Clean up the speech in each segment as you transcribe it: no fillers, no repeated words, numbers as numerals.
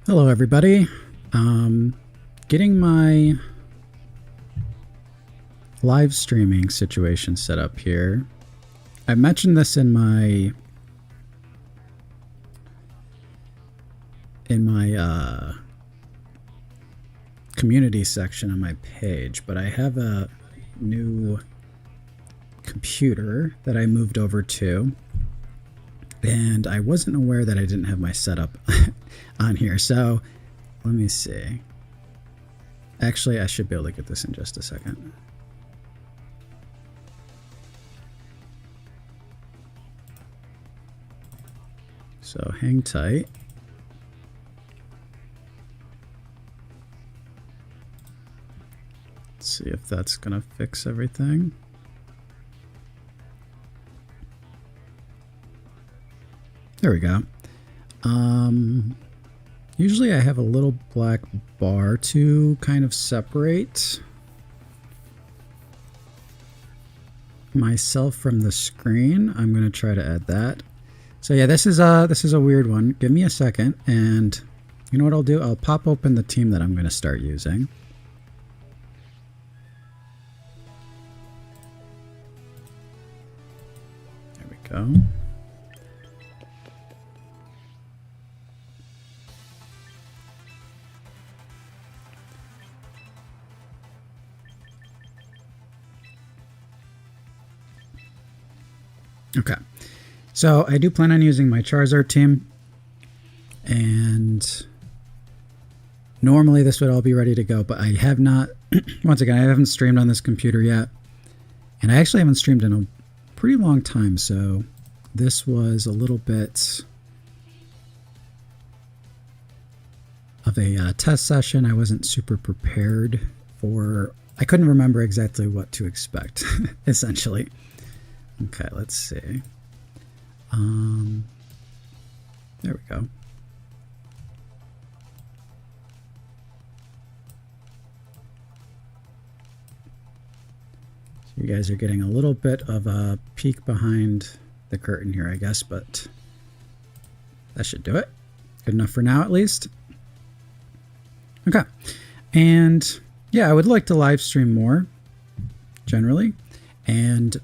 Hello everybody. Getting my live streaming situation set up here. I mentioned this in my community section on my page, but I have a new computer that I moved over to, and I wasn't aware that I didn't have my setup on here. So let me see. Actually, I should be able to get this in just a second. So hang tight. Let's see if that's gonna fix everything. There we go. Usually I have a little black bar to kind of separate myself from the screen. I'm going to try to add that. So yeah, this is a weird one. Give me a second, and you know what I'll do? I'll pop open the team that I'm going to start using. There we go. Okay, so I do plan on using my Charizard team, and normally this would all be ready to go, but I have not, once again, I haven't streamed on this computer yet, and I actually haven't streamed in a pretty long time, so this was a little bit of a test session. I wasn't super prepared for, I couldn't remember exactly what to expect, essentially. Okay, let's see. There we go. So you guys are getting a little bit of a peek behind the curtain here, I guess, but that should do it. Good enough for now, at least. Okay, and yeah, I would like to live stream more, generally. And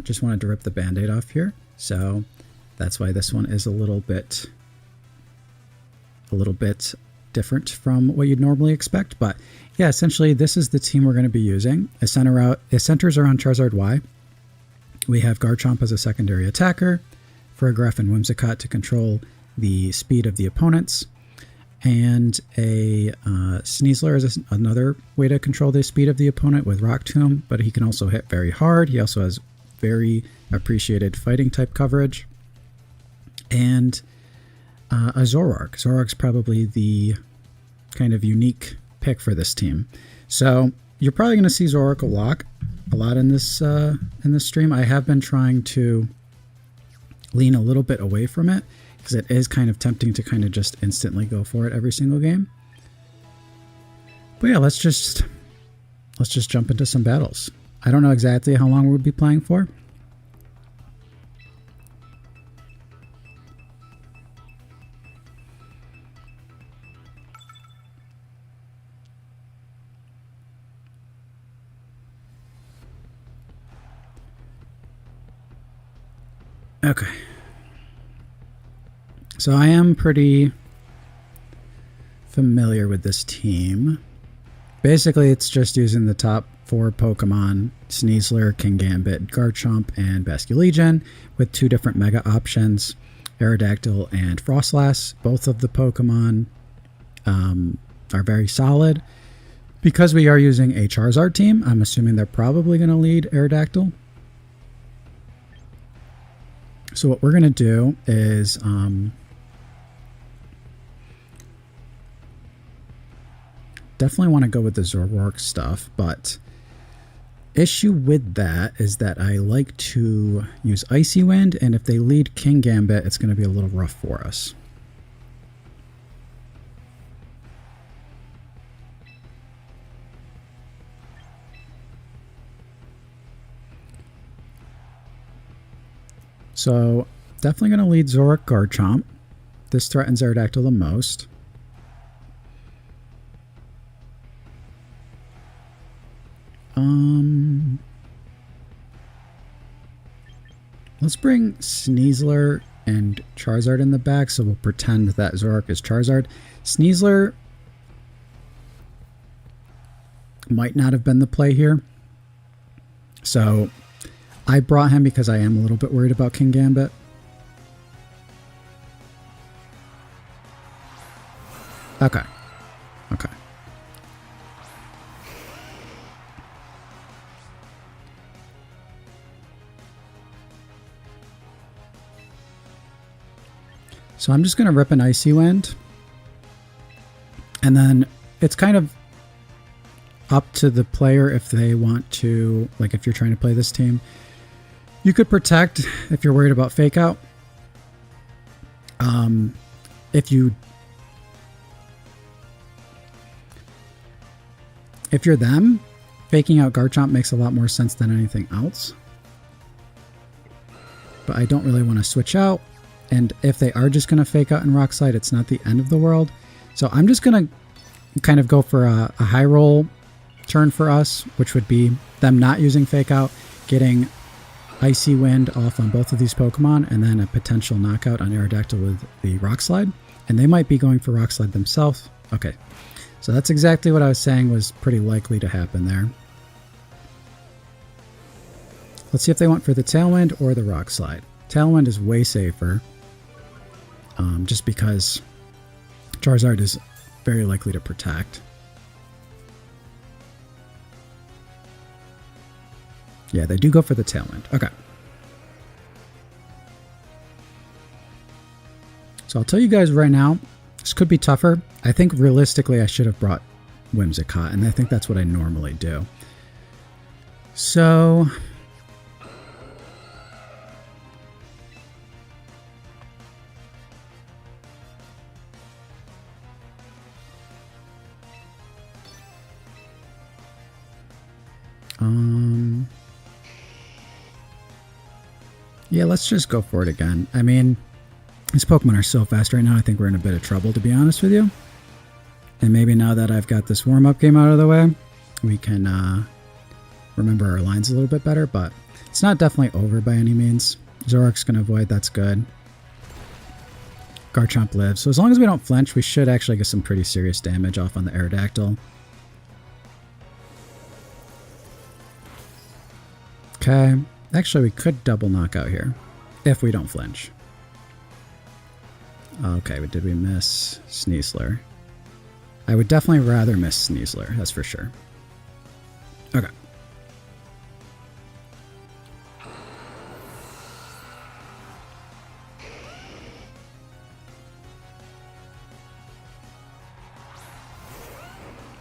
just wanted to rip the band-aid off here, so that's why this one is a little bit different from what you'd normally expect. But yeah, essentially this is the team we're going to be using. It centers around Charizard Y. We have Garchomp as a secondary attacker, Farigiraf and Whimsicott to control the speed of the opponents, and a Sneasler is another way to control the speed of the opponent with Rock Tomb, but he can also hit very hard. He also has very appreciated fighting type coverage. And a Zoroark. Zoroark's probably the kind of unique pick for this team. So you're probably going to see Zoroark a lot in this stream. I have been trying to lean a little bit away from it, because it is kind of tempting to kind of just instantly go for it every single game. But yeah, let's just jump into some battles. I don't know exactly how long we'll be playing for. Okay. So I am pretty familiar with this team. Basically, it's just using the top 4 Pokemon, Sneasler, Kingambit, Garchomp, and Basculegion, with 2 different Mega options, Aerodactyl and Frostlass. Both of the Pokemon are very solid. Because we are using a Charizard team, I'm assuming they're probably going to lead Aerodactyl. So what we're going to do is definitely want to go with the Zoroark stuff, but issue with that is that I like to use Icy Wind, and if they lead Kingambit, it's going to be a little rough for us. So definitely going to lead Zoroark Garchomp. This threatens Aerodactyl the most. Let's bring Sneasler and Charizard in the back, so we'll pretend that Zoroark is Charizard. Sneasler might not have been the play here. So I brought him because I am a little bit worried about King Gambit. Okay. Okay. So I'm just going to rip an Icy Wind. And then it's kind of up to the player if they want to, like if you're trying to play this team. You could protect if you're worried about fake out. If you're them, faking out Garchomp makes a lot more sense than anything else. But I don't really want to switch out. And if they are just going to fake out in rockslide, it's not the end of the world. So I'm just going to kind of go for a high roll turn for us, which would be them not using fake out, getting Icy Wind off on both of these Pokemon, and then a potential knockout on Aerodactyl with the rockslide. And they might be going for rockslide themselves. Okay, so that's exactly what I was saying was pretty likely to happen there. Let's see if they went for the Tailwind or the rockslide. Tailwind is way safer. Just because Charizard is very likely to protect. Yeah, they do go for the Tailwind. Okay. So I'll tell you guys right now, this could be tougher. I think realistically I should have brought Whimsicott, and I think that's what I normally do. So yeah, let's just go for it again. I mean, these Pokemon are so fast right now, I think we're in a bit of trouble, to be honest with you. And maybe now that I've got this warm-up game out of the way, we can remember our lines a little bit better, but it's not definitely over by any means. Zoroark's going to avoid, that's good. Garchomp lives. So as long as we don't flinch, we should actually get some pretty serious damage off on the Aerodactyl. Okay. Actually, we could double knockout here if we don't flinch. Okay, but did we miss Sneasler? I would definitely rather miss Sneasler, that's for sure. Okay.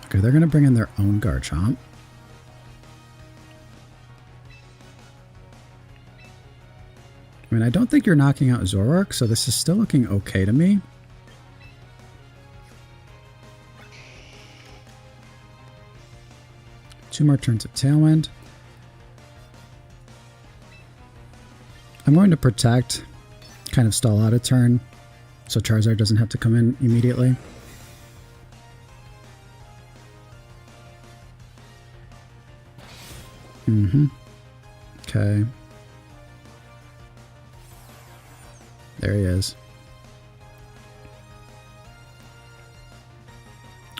Okay, they're going to bring in their own Garchomp. I mean, I don't think you're knocking out Zoroark, so this is still looking okay to me. Two more turns of Tailwind. I'm going to protect, kind of stall out a turn, so Charizard doesn't have to come in immediately. Okay. There he is.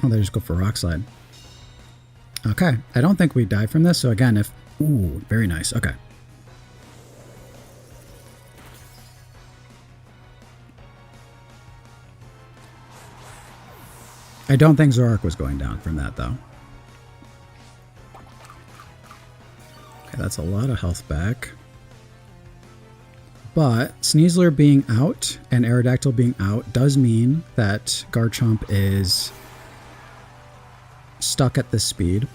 Oh, they just go for rockslide. Okay, I don't think we die from this, so again, if... Ooh, very nice, okay. I don't think Zoroark was going down from that, though. Okay, that's a lot of health back. But Sneasler being out and Aerodactyl being out does mean that Garchomp is stuck at this speed.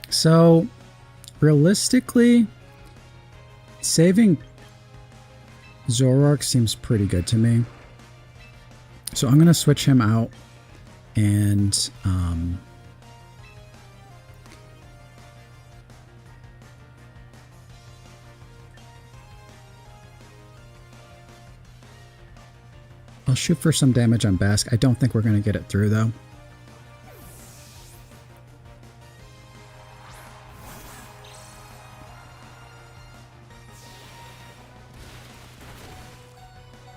So, realistically, saving Zoroark seems pretty good to me. So I'm going to switch him out and I'll shoot for some damage on Basque. I don't think we're going to get it through, though.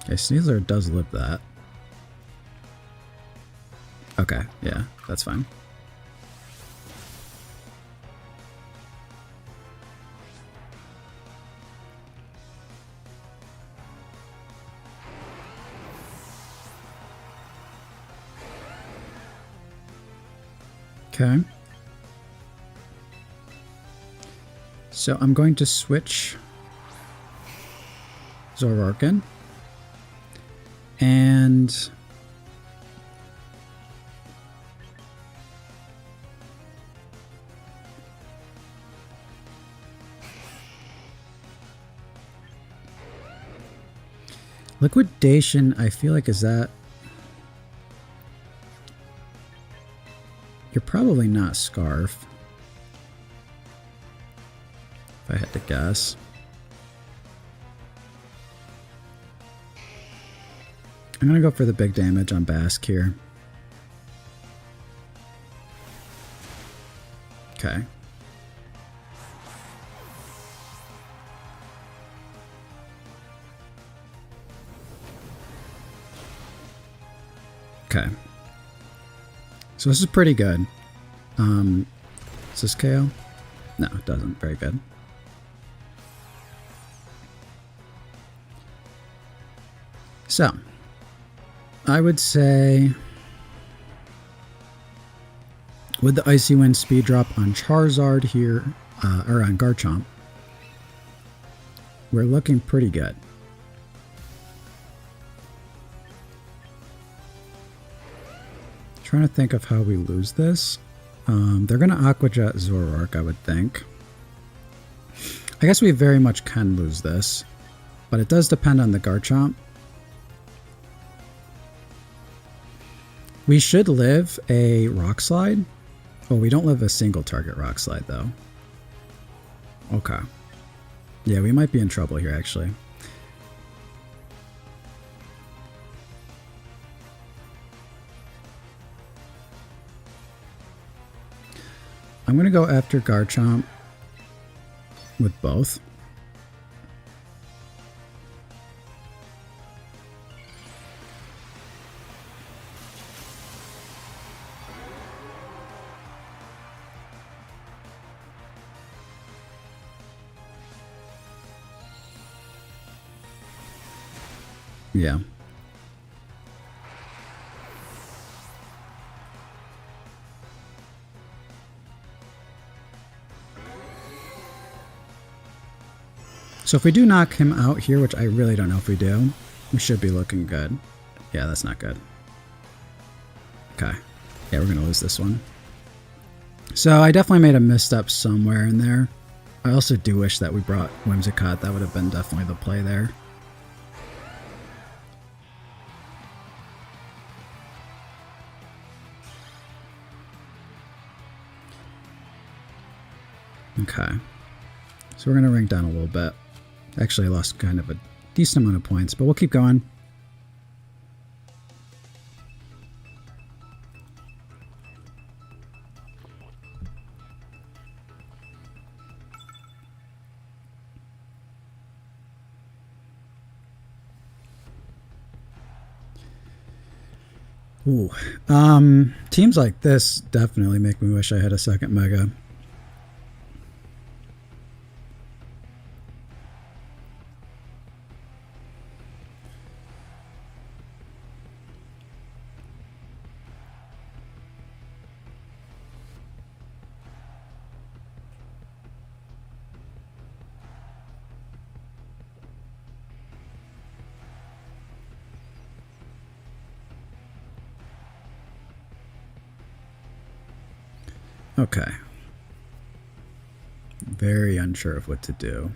Okay, Sneasler does live that. Okay, yeah, that's fine. Okay. So I'm going to switch Zoroark in. And Liquidation, I feel like, is that... You're probably not Scarf, if I had to guess. I'm going to go for the big damage on Basque here. Okay. Okay. So this is pretty good. Does this KO? No, it doesn't. Very good. So, I would say with the Icy Wind speed drop on Charizard here, or on Garchomp, we're looking pretty good. Trying to think of how we lose this. They're going to Aqua Jet Zoroark, I would think. I guess we very much can lose this, but it does depend on the Garchomp. We should live a rockslide. Well, we don't live a single target rockslide though. Okay. Yeah, we might be in trouble here actually. I'm going to go after Garchomp with both. Yeah. So if we do knock him out here, which I really don't know if we do, we should be looking good. Yeah, that's not good. Okay. Yeah, we're going to lose this one. So I definitely made a misstep somewhere in there. I also do wish that we brought Whimsicott. That would have been definitely the play there. Okay. So we're going to rank down a little bit. Actually, I lost kind of a decent amount of points, but we'll keep going. Ooh. Teams like this definitely make me wish I had a second Mega. Okay. Very unsure of what to do.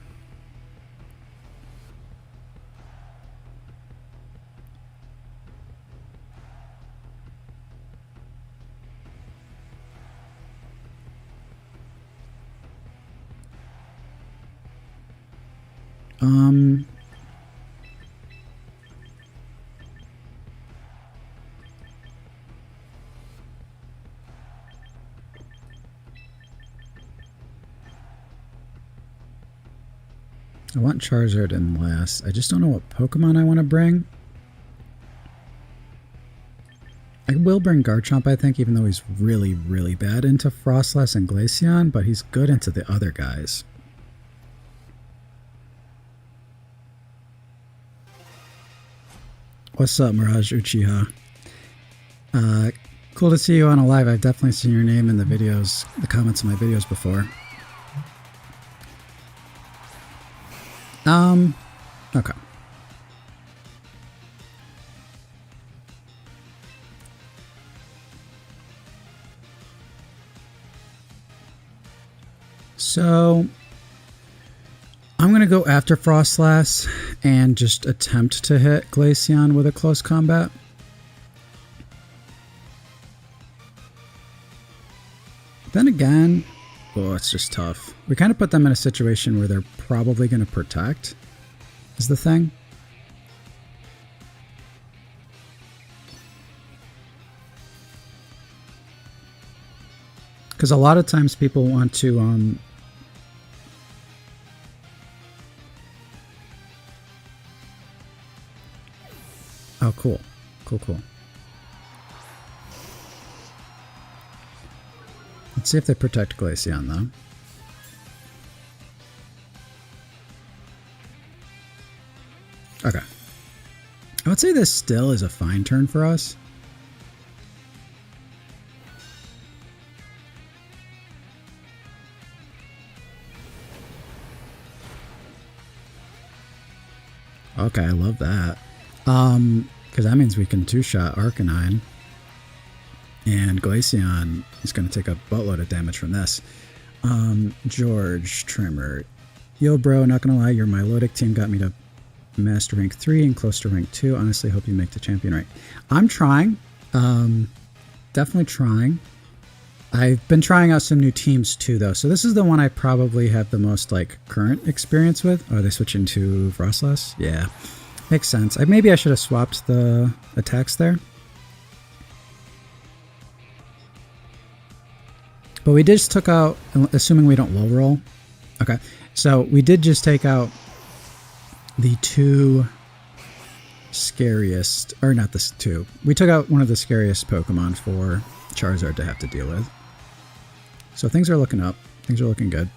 I want Charizard in last. I just don't know what Pokemon I want to bring. I will bring Garchomp, I think, even though he's really, really bad into Frostlass and Glaceon, but he's good into the other guys. What's up, Mirage Uchiha? Cool to see you on a live. I've definitely seen your name in the videos, the comments of my videos before. Okay. So I'm going to go after Frostlass and just attempt to hit Glaceon with a close combat. Then again, oh, it's just tough. We kind of put them in a situation where they're probably going to protect, is the thing. Because a lot of times people want to oh, cool. Cool. Let's see if they protect Glaceon, though. Okay. I would say this still is a fine turn for us. Okay, I love that. Because that means we can two-shot Arcanine. And Glaceon is going to take a boatload of damage from this. George Trimmer. Yo, bro, not going to lie, your Milotic team got me to Master Rank 3 and close to Rank 2. Honestly, hope you make the champion rank. I'm trying. Definitely trying. I've been trying out some new teams too, though. So this is the one I probably have the most, like, current experience with. Oh, are they switching to Frostlass? Yeah. Makes sense. Maybe I should have swapped the attacks there. But we just took out, assuming we don't low roll. Okay, so we did just take out the two scariest, or not the two. We took out one of the scariest Pokemon for Charizard to have to deal with. So things are looking up. Things are looking good.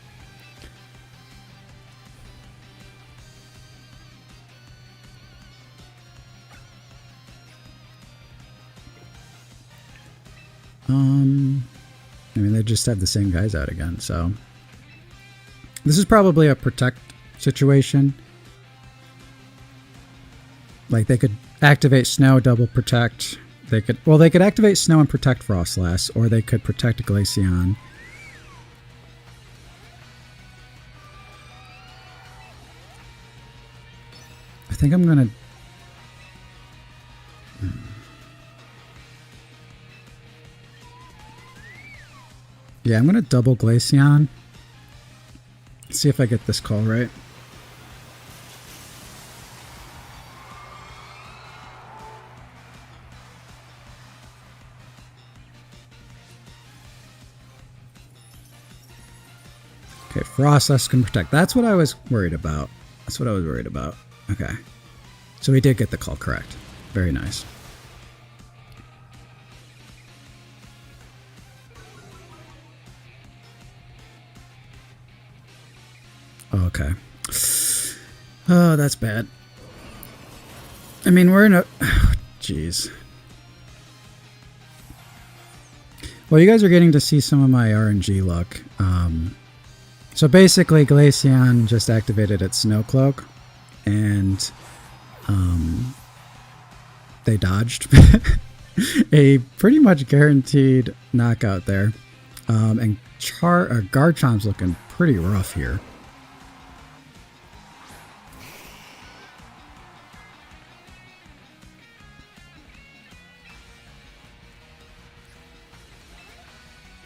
I mean, they just have the same guys out again, so this is probably a protect situation. Like, they could activate Snow, double protect. They could activate Snow and protect Frostlass, or they could protect Glaceon. I think I'm gonna. Yeah, I'm going to double Glaceon. See if I get this call right. Okay, Frostlass can protect. That's what I was worried about. Okay. So we did get the call correct. Very nice. Okay. Oh, that's bad. I mean, we're in a... Jeez. Well, you guys are getting to see some of my RNG luck. So basically, Glaceon just activated its Snow Cloak, and they dodged. A pretty much guaranteed knockout there. And Garchomp's looking pretty rough here.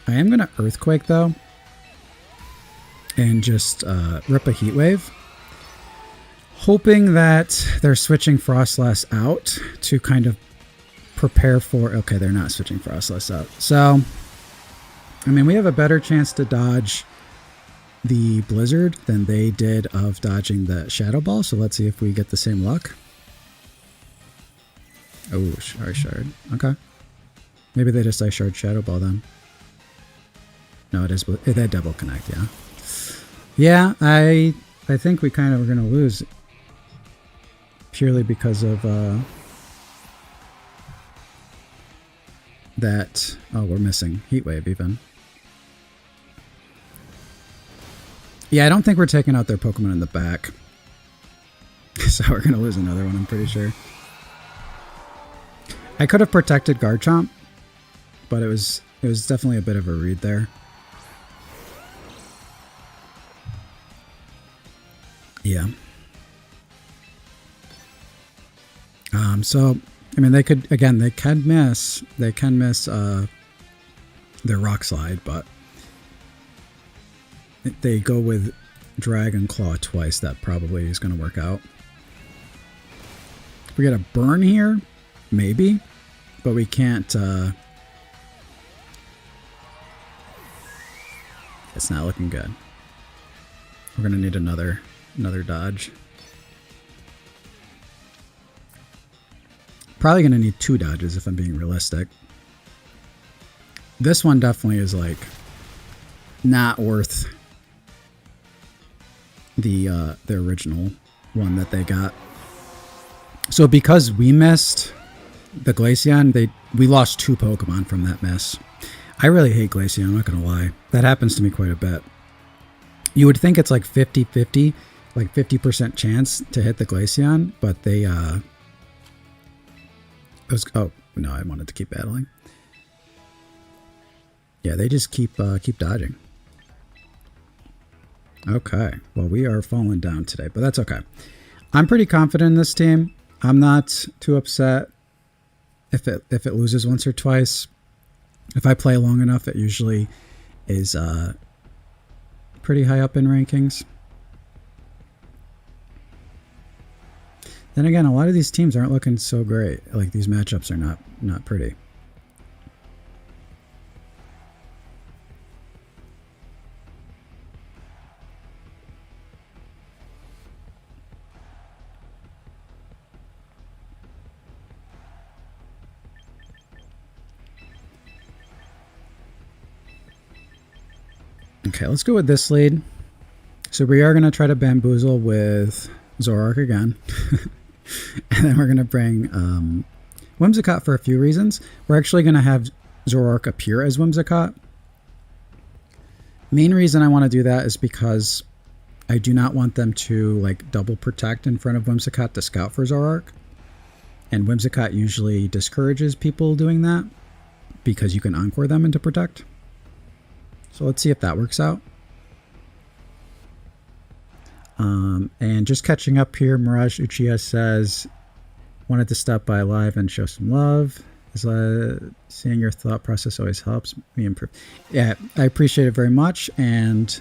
I am going to Earthquake, though, and just rip a Heat Wave, hoping that they're switching Frostlass out to kind of prepare for... Okay, they're not switching Frostlass out. So, I mean, we have a better chance to dodge the Blizzard than they did of dodging the Shadow Ball, so let's see if we get the same luck. Oh, Shard. Okay. Maybe they just Ice Shard Shadow Ball then. No, it is that Double Connect, yeah. Yeah, I think we kind of are going to lose purely because of that. Oh, we're missing Heat Wave even. Yeah, I don't think we're taking out their Pokemon in the back. So we're going to lose another one, I'm pretty sure. I could have protected Garchomp, but it was definitely a bit of a read there. Yeah. So I mean, they can miss their rockslide, but if they go with Dragon Claw twice, that probably is going to work out. If we get a burn here, maybe, but we can't. It's not looking good. We're going to need another dodge. Probably going to need 2 dodges if I'm being realistic. This one definitely is like not worth the original one that they got. So because we missed the Glaceon, we lost 2 Pokemon from that miss. I really hate Glaceon, I'm not going to lie. That happens to me quite a bit. You would think it's like 50-50, like 50% chance to hit the Glaceon, but they oh no, I wanted to keep battling. Yeah, they just keep dodging. Okay, well, we are falling down today, but that's okay. I'm pretty confident in this team. I'm not too upset if it loses once or twice. If I play long enough, it usually is pretty high up in rankings. Then again, a lot of these teams aren't looking so great. Like, these matchups are not pretty. Okay, let's go with this lead. So we are going to try to bamboozle with Zoroark again. And then we're going to bring Whimsicott for a few reasons. We're actually going to have Zoroark appear as Whimsicott. Main reason I want to do that is because I do not want them to like double protect in front of Whimsicott to scout for Zoroark. And Whimsicott usually discourages people doing that because you can Encore them into protect. So let's see if that works out. And just catching up here, Mirage Uchiha says, wanted to stop by live and show some love. Seeing your thought process always helps me improve. Yeah, I appreciate it very much, and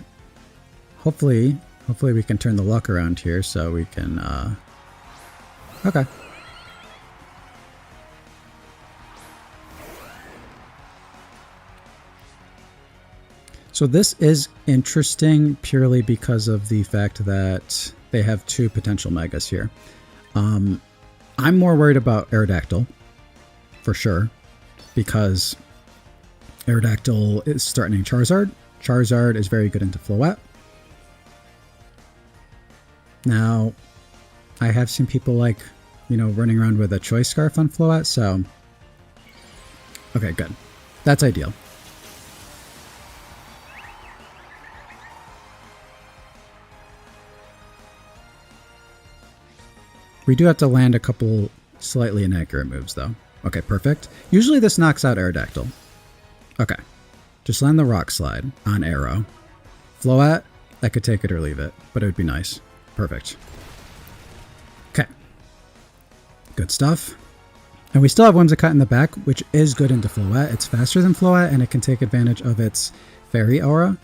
hopefully we can turn the luck around here so we can, okay. So this is interesting purely because of the fact that they have 2 potential Megas here. I'm more worried about Aerodactyl, for sure, because Aerodactyl is threatening Charizard. Charizard is very good into Floette. Now, I have seen people like, running around with a Choice Scarf on Floette, so... Okay, good. That's ideal. We do have to land a couple slightly inaccurate moves, though. Okay, perfect. Usually this knocks out Aerodactyl. Okay. Just land the Rock Slide on Arrow. Floette, I could take it or leave it, but it would be nice. Perfect. Okay. Good stuff. And we still have Whimsicott in the back, which is good into Floette. It's faster than Floette, and it can take advantage of its Fairy Aura.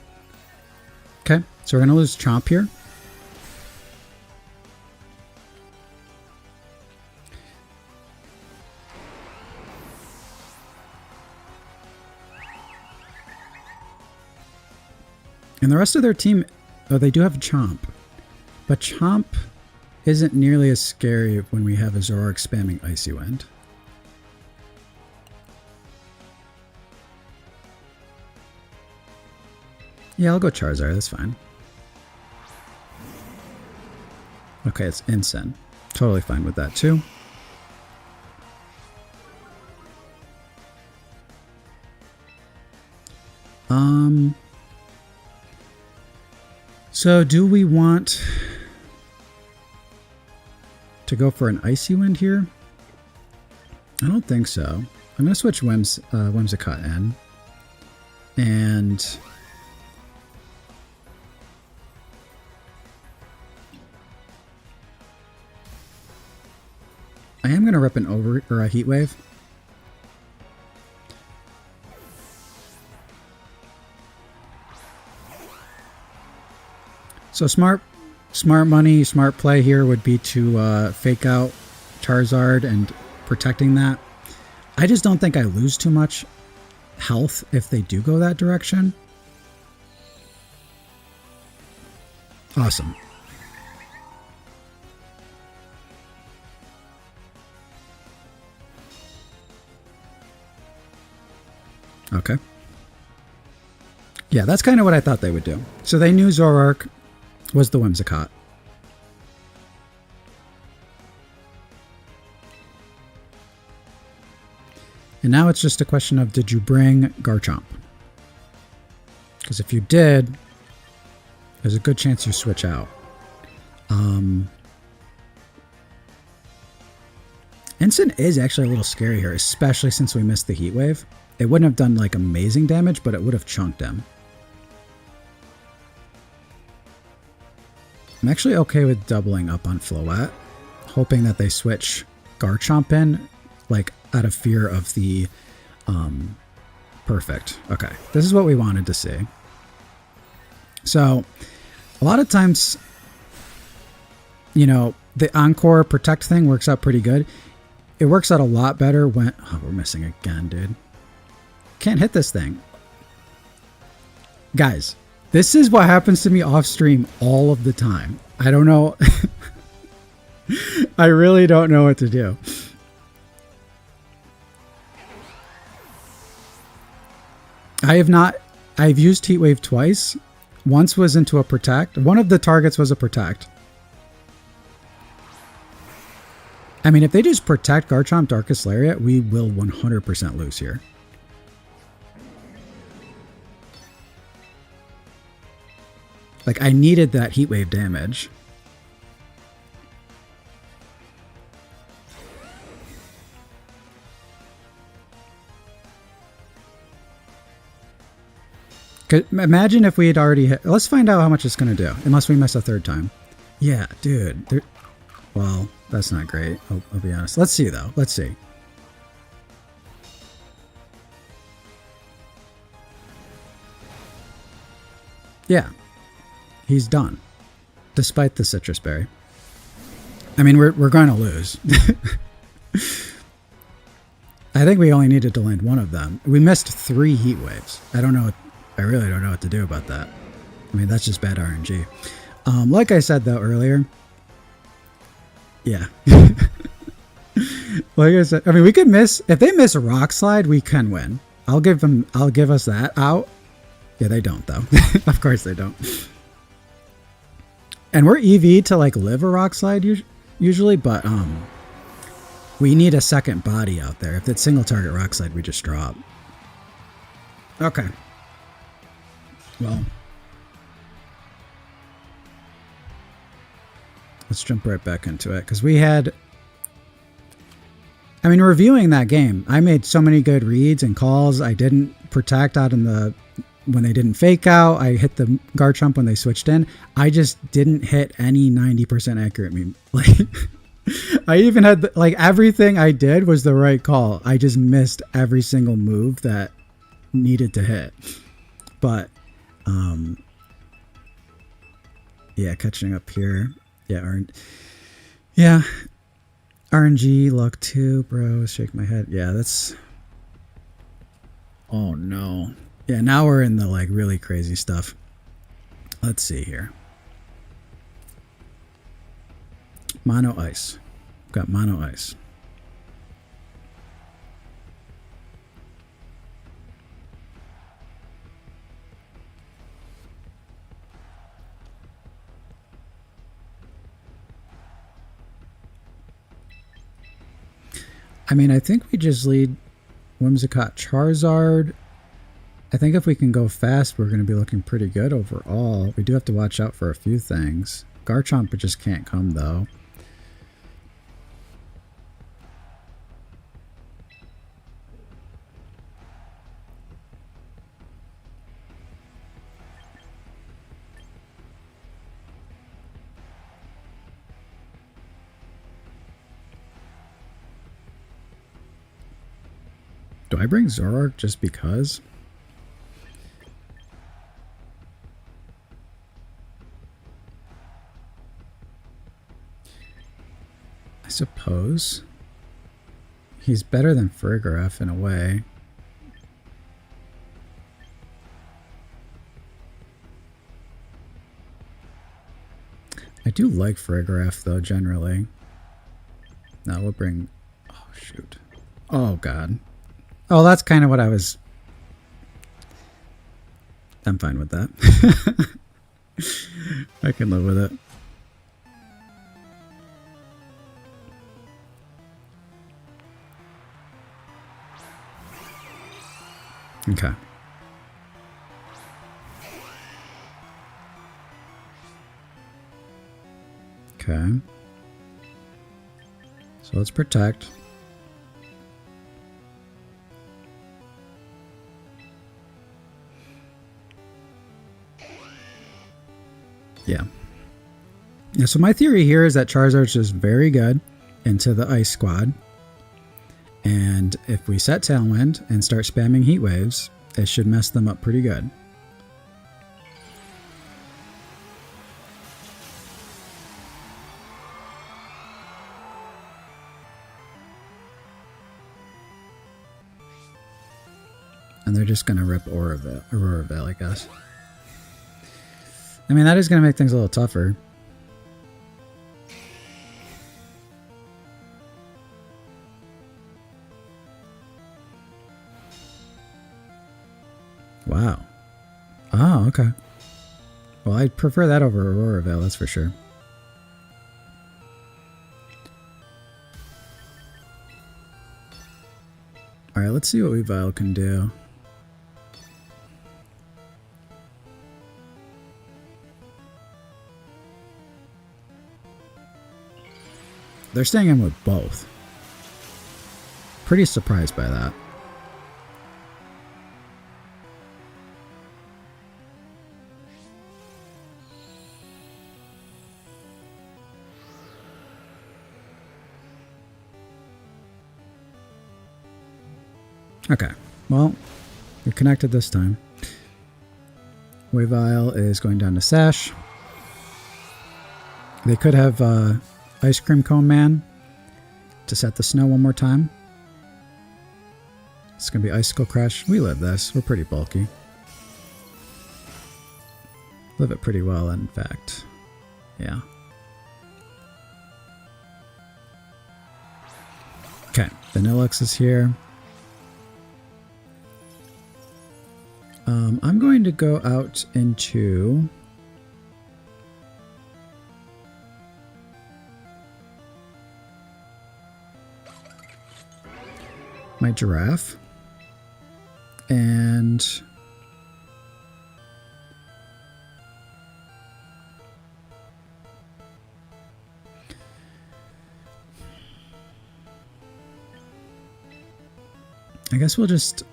Okay, so we're going to lose Chomp here. And the rest of their team Oh, they do have Chomp. But Chomp isn't nearly as scary when we have a Zoroark spamming Icy Wind. Yeah, I'll go Charizard, that's fine. Okay, it's Imprison. Totally fine with that too. So do we want to go for an Icy Wind here? I don't think so. I'm going to switch Whimsicott in. And I am going to rip an a Heat Wave. So smart money, smart play here would be to fake out Charizard and protecting that. I just don't think I lose too much health if they do go that direction. Awesome. Okay. Yeah, that's kind of what I thought they would do. So they knew Zoroark was the Whimsicott. And now it's just a question of, did you bring Garchomp? Because if you did, there's a good chance you switch out. Imprison is actually a little scary here, especially since we missed the Heat Wave. It wouldn't have done like amazing damage, but it would have chunked him. I'm actually okay with doubling up on Floette, hoping that they switch Garchomp in, like out of fear of the perfect. Okay, this is what we wanted to see. So a lot of times, you know, the Encore Protect thing works out pretty good. It works out a lot better when... Oh, we're missing again, dude. Can't hit this thing. Guys, this is what happens to me off stream all of the time. I don't know. I really don't know what to do. I've used Heat Wave twice. Once was into a Protect. One of the targets was a Protect. I mean, if they just Protect Garchomp, Darkest Lariat, we will 100% lose here. Like, I needed that Heat Wave damage. Imagine if we had already hit... Let's find out how much it's going to do, unless we miss a third time. Yeah, dude. Well, that's not great, I'll be honest. Let's see, though. Let's see. Yeah. He's done. Despite the Citrus Berry. I mean, we're going to lose. I think we only needed to land one of them. We missed 3 Heat Waves. I don't know. I really don't know what to do about that. I mean, that's just bad RNG. Like I said, though, earlier. Yeah. Like I said, I mean, we could miss... If they miss a Rock Slide, we can win. I'll give us that out. Yeah, they don't, though. Of course they don't. And we're EV to, like, live a Rock Slide usually, but we need a second body out there. If it's single target Rock Slide, we just drop. Okay. Well, let's jump right back into it, because we had... I mean, reviewing that game, I made so many good reads and calls. I didn't Protect out in the... When they didn't fake out, I hit the Garchomp when they switched in. I just didn't hit any 90% accurate meme. Like, I even had, like, everything I did was the right call. I just missed every single move that needed to hit. But, yeah, catching up here. Yeah, RNG, luck 2, bro. Shake my head. Yeah, that's... Oh, no. Yeah, now we're in the, like, really crazy stuff. Let's see here. Mono Ice. Got Mono Ice. I mean, I think we just lead Whimsicott Charizard. I think if we can go fast, we're going to be looking pretty good overall. We do have to watch out for a few things. Garchomp just can't come, though. Do I bring Zoroark just because? I suppose. He's better than Farigiraf in a way. I do like Farigiraf though, generally. Now we'll bring... Oh, shoot. Oh, God. Oh, that's kind of what I was... I'm fine with that. I can live with it. Okay. Okay. So let's protect. Yeah. Yeah, so my theory here is that Charizard's just very good into the Ice Squad. And if we set Tailwind and start spamming Heat Waves, it should mess them up pretty good. And they're just going to rip Auroville, I guess. I mean, that is going to make things a little tougher. Wow. Oh, okay. Well, I'd prefer that over Auroville, that's for sure. Alright, let's see what Weavile can do. They're staying in with both. Pretty surprised by that. Okay, well, we connected this time. Weavile is going down to Sash. They could have Ice Cream Cone Man to set the snow one more time. It's going to be Icicle Crush. We live this. We're pretty bulky. Live it pretty well, in fact. Yeah. Okay, Vanillux is here. I'm going to go out into... my Giraffe. And... I guess we'll just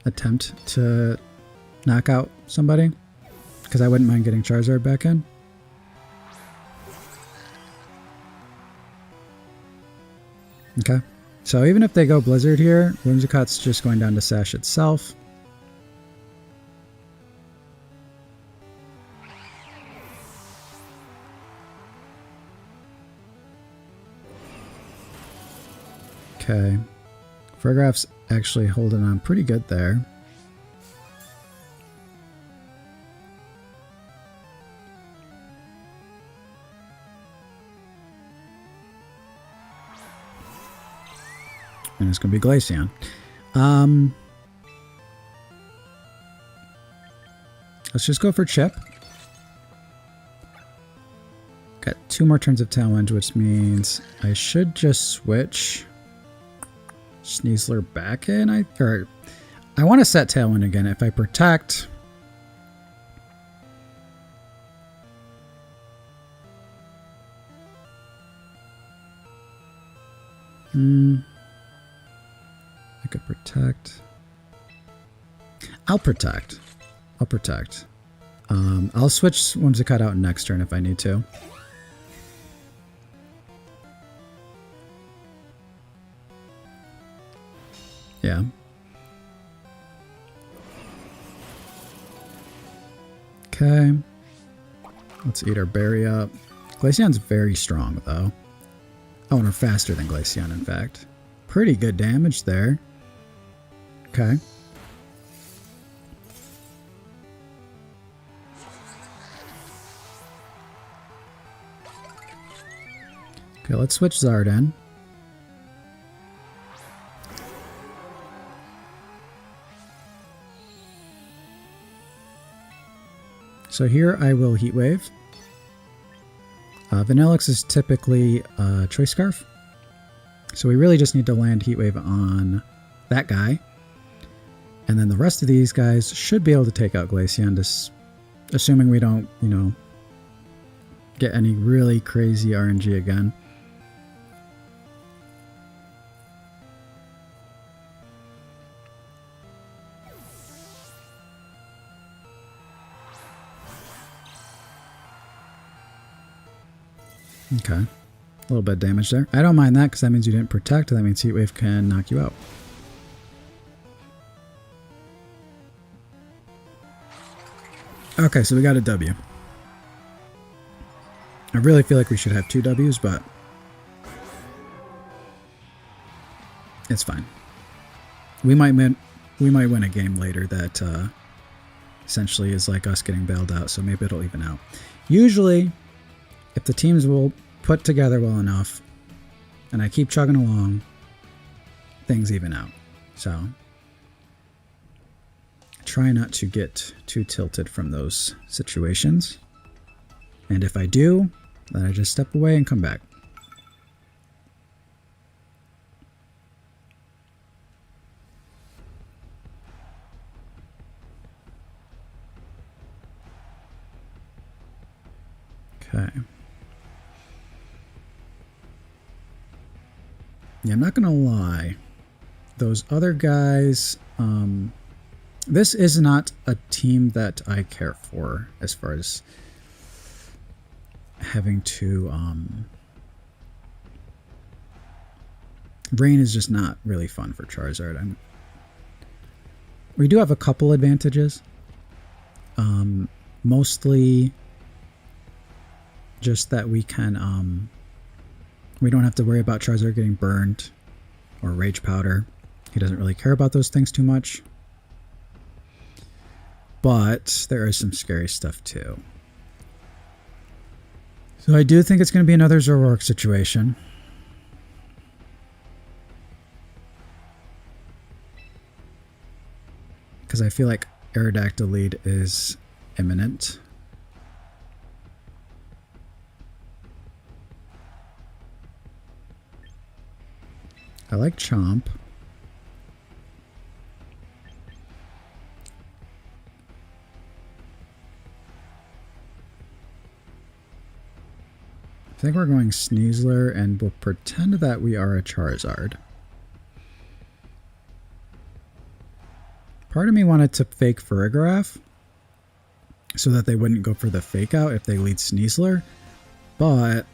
attempt to knock out somebody, because I wouldn't mind getting Charizard back in. Okay, so even if they go Blizzard here, Whimsicott's just going down to Sash itself. Okay, Farigiraf's actually holding on pretty good there. And it's going to be Glaceon. Let's just go for Chip. Got 2 more turns of Tailwind, which means I should just switch Sneasler back in. I want to set Tailwind again. If I protect... I could protect. I'll protect. I'll switch Whimsicott out next turn if I need to. Yeah. Okay. Let's eat our berry up. Glaceon's very strong, though. Oh, and we're faster than Glaceon, in fact. Pretty good damage there. Okay. Okay, let's switch Zarden. So here I will Heat Wave. Vanillix is typically Choice Scarf. So we really just need to land Heat Wave on that guy. And then the rest of these guys should be able to take out Glaceon, assuming we don't, you know, get any really crazy RNG again. Okay, a little bit of damage there. I don't mind that because that means you didn't protect. That means Heat Wave can knock you out. Okay, so we got a W. I really feel like we should have 2 Ws, but it's fine. We might win a game later that essentially is like us getting bailed out, so maybe it'll even out. Usually, if the teams will put together well enough, and I keep chugging along, things even out. So, try not to get too tilted from those situations. And if I do, then I just step away and come back. Okay. Yeah, I'm not gonna lie. Those other guys, this is not a team that I care for as far as having to, Rain is just not really fun for Charizard. We do have a couple advantages. Mostly just that we can, we don't have to worry about Charizard getting burned or Rage Powder. He doesn't really care about those things too much. But there is some scary stuff too. So I do think it's going to be another Zoroark situation. Because I feel like Aerodactyl lead is imminent. I like Chomp. I think we're going Sneasler, and we'll pretend that we are a Charizard. Part of me wanted to fake Farigiraf so that they wouldn't go for the fake out if they lead Sneasler, but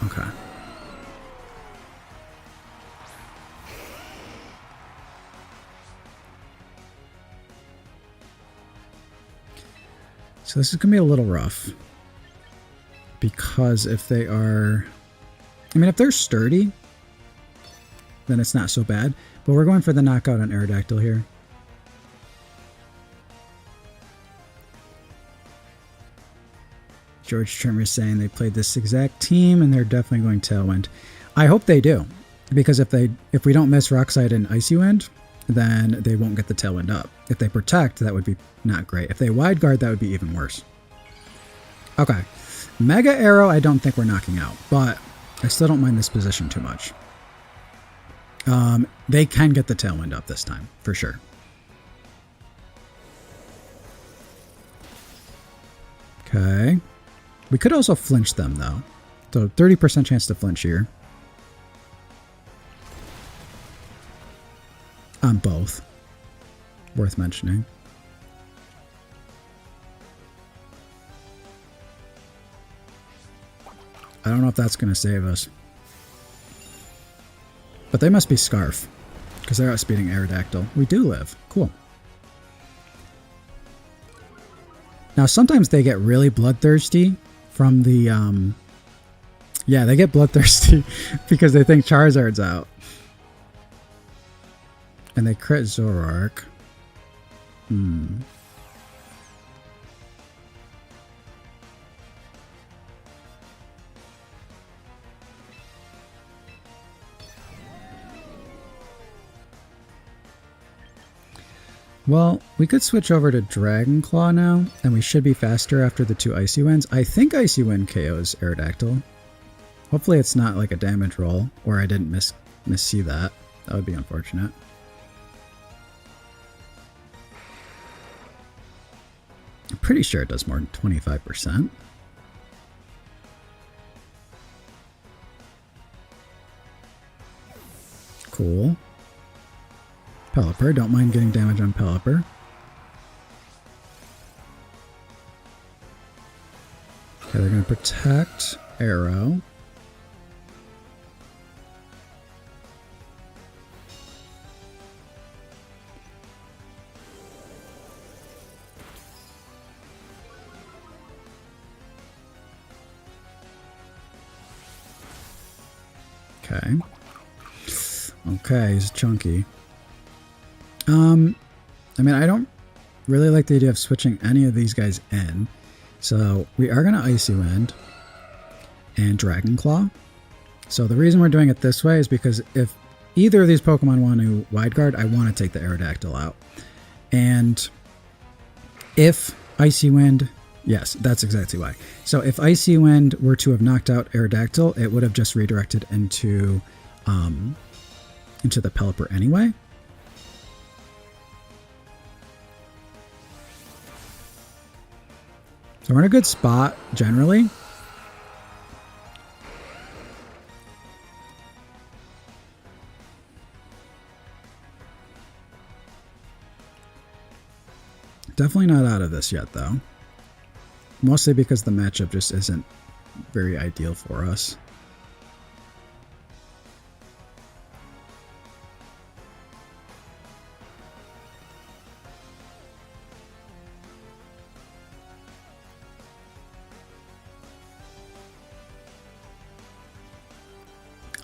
okay. So this is going to be a little rough. Because if they are... I mean, if they're sturdy, then it's not so bad. But we're going for the knockout on Aerodactyl here. George Trimmer is saying they played this exact team and they're definitely going Tailwind. I hope they do, because if we don't miss Rockslide and Icy Wind, then they won't get the Tailwind up. If they protect, that would be not great. If they wide guard, that would be even worse. Okay. Mega Arrow, I don't think we're knocking out, but I still don't mind this position too much. They can get the Tailwind up this time, for sure. Okay. We could also flinch them, though. So 30% chance to flinch here. On both. Worth mentioning. I don't know if that's going to save us. But they must be Scarf, because they're outspeeding Aerodactyl. We do live. Cool. Now, sometimes they get really bloodthirsty from the... Yeah, they get bloodthirsty because they think Charizard's out. And they crit Zoroark. Well, we could switch over to Dragon Claw now, and we should be faster after the 2 Icy Winds. I think Icy Wind KOs Aerodactyl. Hopefully it's not like a damage roll, or I didn't see that. That would be unfortunate. I'm pretty sure it does more than 25%. Cool. Pelipper, don't mind getting damage on Pelipper. Okay, they're going to protect Arrow. Okay. Okay, he's chunky. I mean, I don't really like the idea of switching any of these guys in. So we are going to Icy Wind and Dragon Claw. So the reason we're doing it this way is because if either of these Pokemon want to Wide Guard, I want to take the Aerodactyl out. And if Icy Wind... Yes, that's exactly why. So if Icy Wind were to have knocked out Aerodactyl, it would have just redirected into the Pelipper anyway. So we're in a good spot, generally. Definitely not out of this yet, though. Mostly because the matchup just isn't very ideal for us.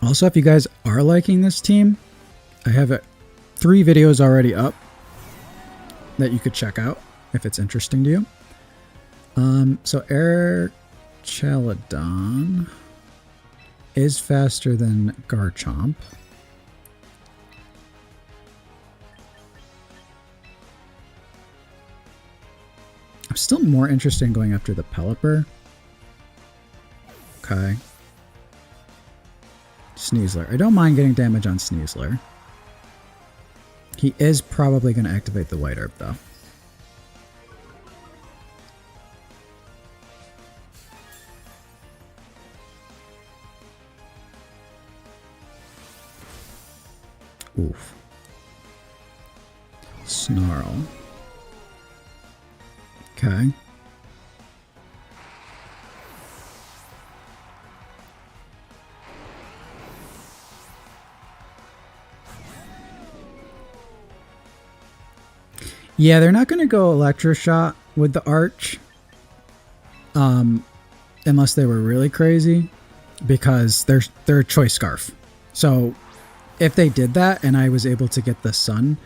Also, if you guys are liking this team, I have 3 videos already up that you could check out if it's interesting to you. So Air Chaladon is faster than Garchomp. I'm still more interested in going after the Pelipper. Okay. Sneasler. I don't mind getting damage on Sneasler. He is probably going to activate the White Herb, though. Oof. Snarl. Okay. Yeah, they're not going to go Electroshot with the Arch. Unless they were really crazy. Because they're a Choice Scarf. So if they did that and I was able to get the Sun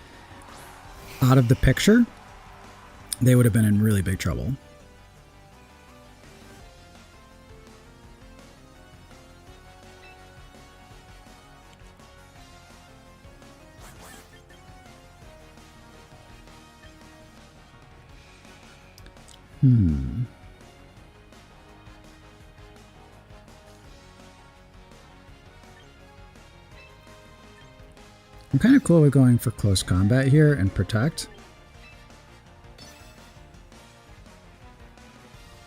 out of the picture, they would have been in really big trouble. I'm kind of cool with going for close combat here and protect.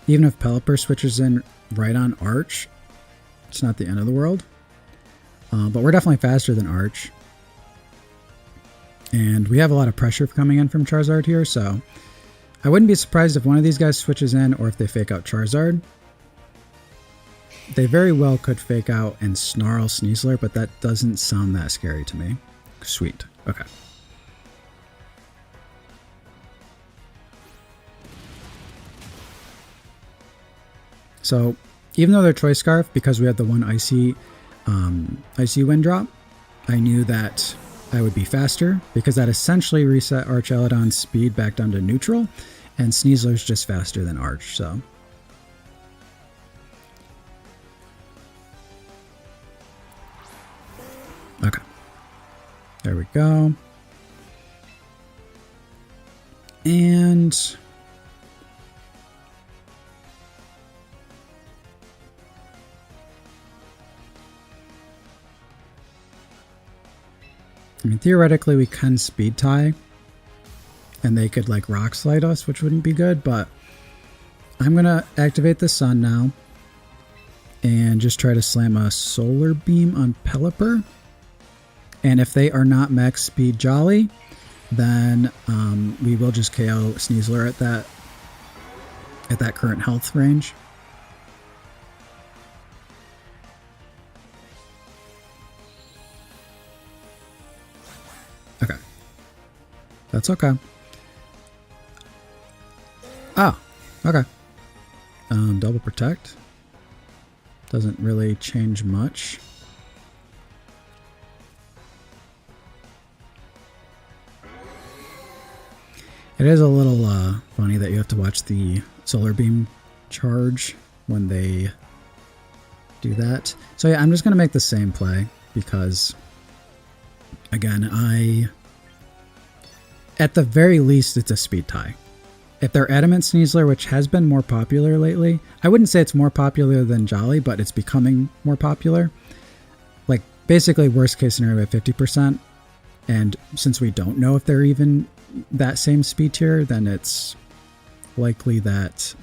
Even if Pelipper switches in right on Arch, it's not the end of the world. But we're definitely faster than Arch. And we have a lot of pressure coming in from Charizard here, so I wouldn't be surprised if one of these guys switches in or if they fake out Charizard. They very well could fake out and snarl Sneasler, but that doesn't sound that scary to me. Sweet. Okay. So even though they're Choice Scarf, because we had the one Icy Wind drop, I knew that I would be faster because that essentially reset Archelodon's speed back down to neutral, and Sneasler's just faster than Arch, so. Okay. There we go. And I mean, theoretically, we can speed tie, and they could like rock slide us, which wouldn't be good, but I'm going to activate the sun now and just try to slam a solar beam on Pelipper. And if they are not max speed Jolly, then we will just KO Sneasler at that current health range. Okay. That's okay. Oh, okay. Double protect. Doesn't really change much. It is a little funny that you have to watch the solar beam charge when they do that. So yeah, I'm just going to make the same play because, again, at the very least, it's a speed tie. If they're Adamant Sneasler, which has been more popular lately, I wouldn't say it's more popular than Jolly, but it's becoming more popular. Like, basically, worst case scenario at 50%. And since we don't know if they're even that same speed tier, then it's likely that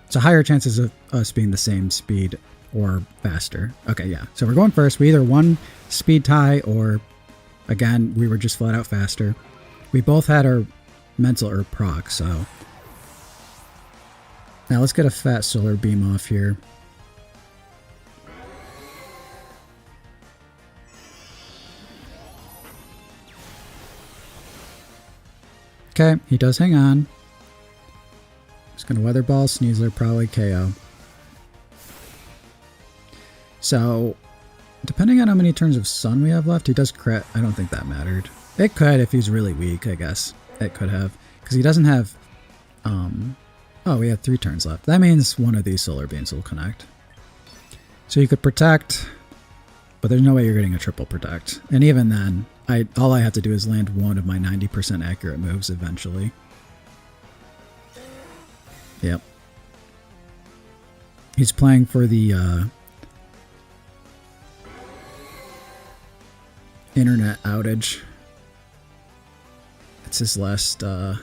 it's a higher chances of us being the same speed or faster. Okay, yeah. So we're going first. We either won speed tie or, again, we were just flat out faster. We both had our mental or proc, so now let's get a fat solar beam off here. Okay, he does hang on. Just gonna weather ball Sneasler, probably KO. So depending on how many turns of sun we have left, he does crit. I don't think that mattered. It could if he's really weak, I guess. It could have. Because he doesn't have... oh, we have 3 turns left. That means one of these solar beams will connect. So you could protect, but there's no way you're getting a triple protect. And even then, all I have to do is land one of my 90% accurate moves eventually. Yep. He's playing for the internet outage. It's his last out.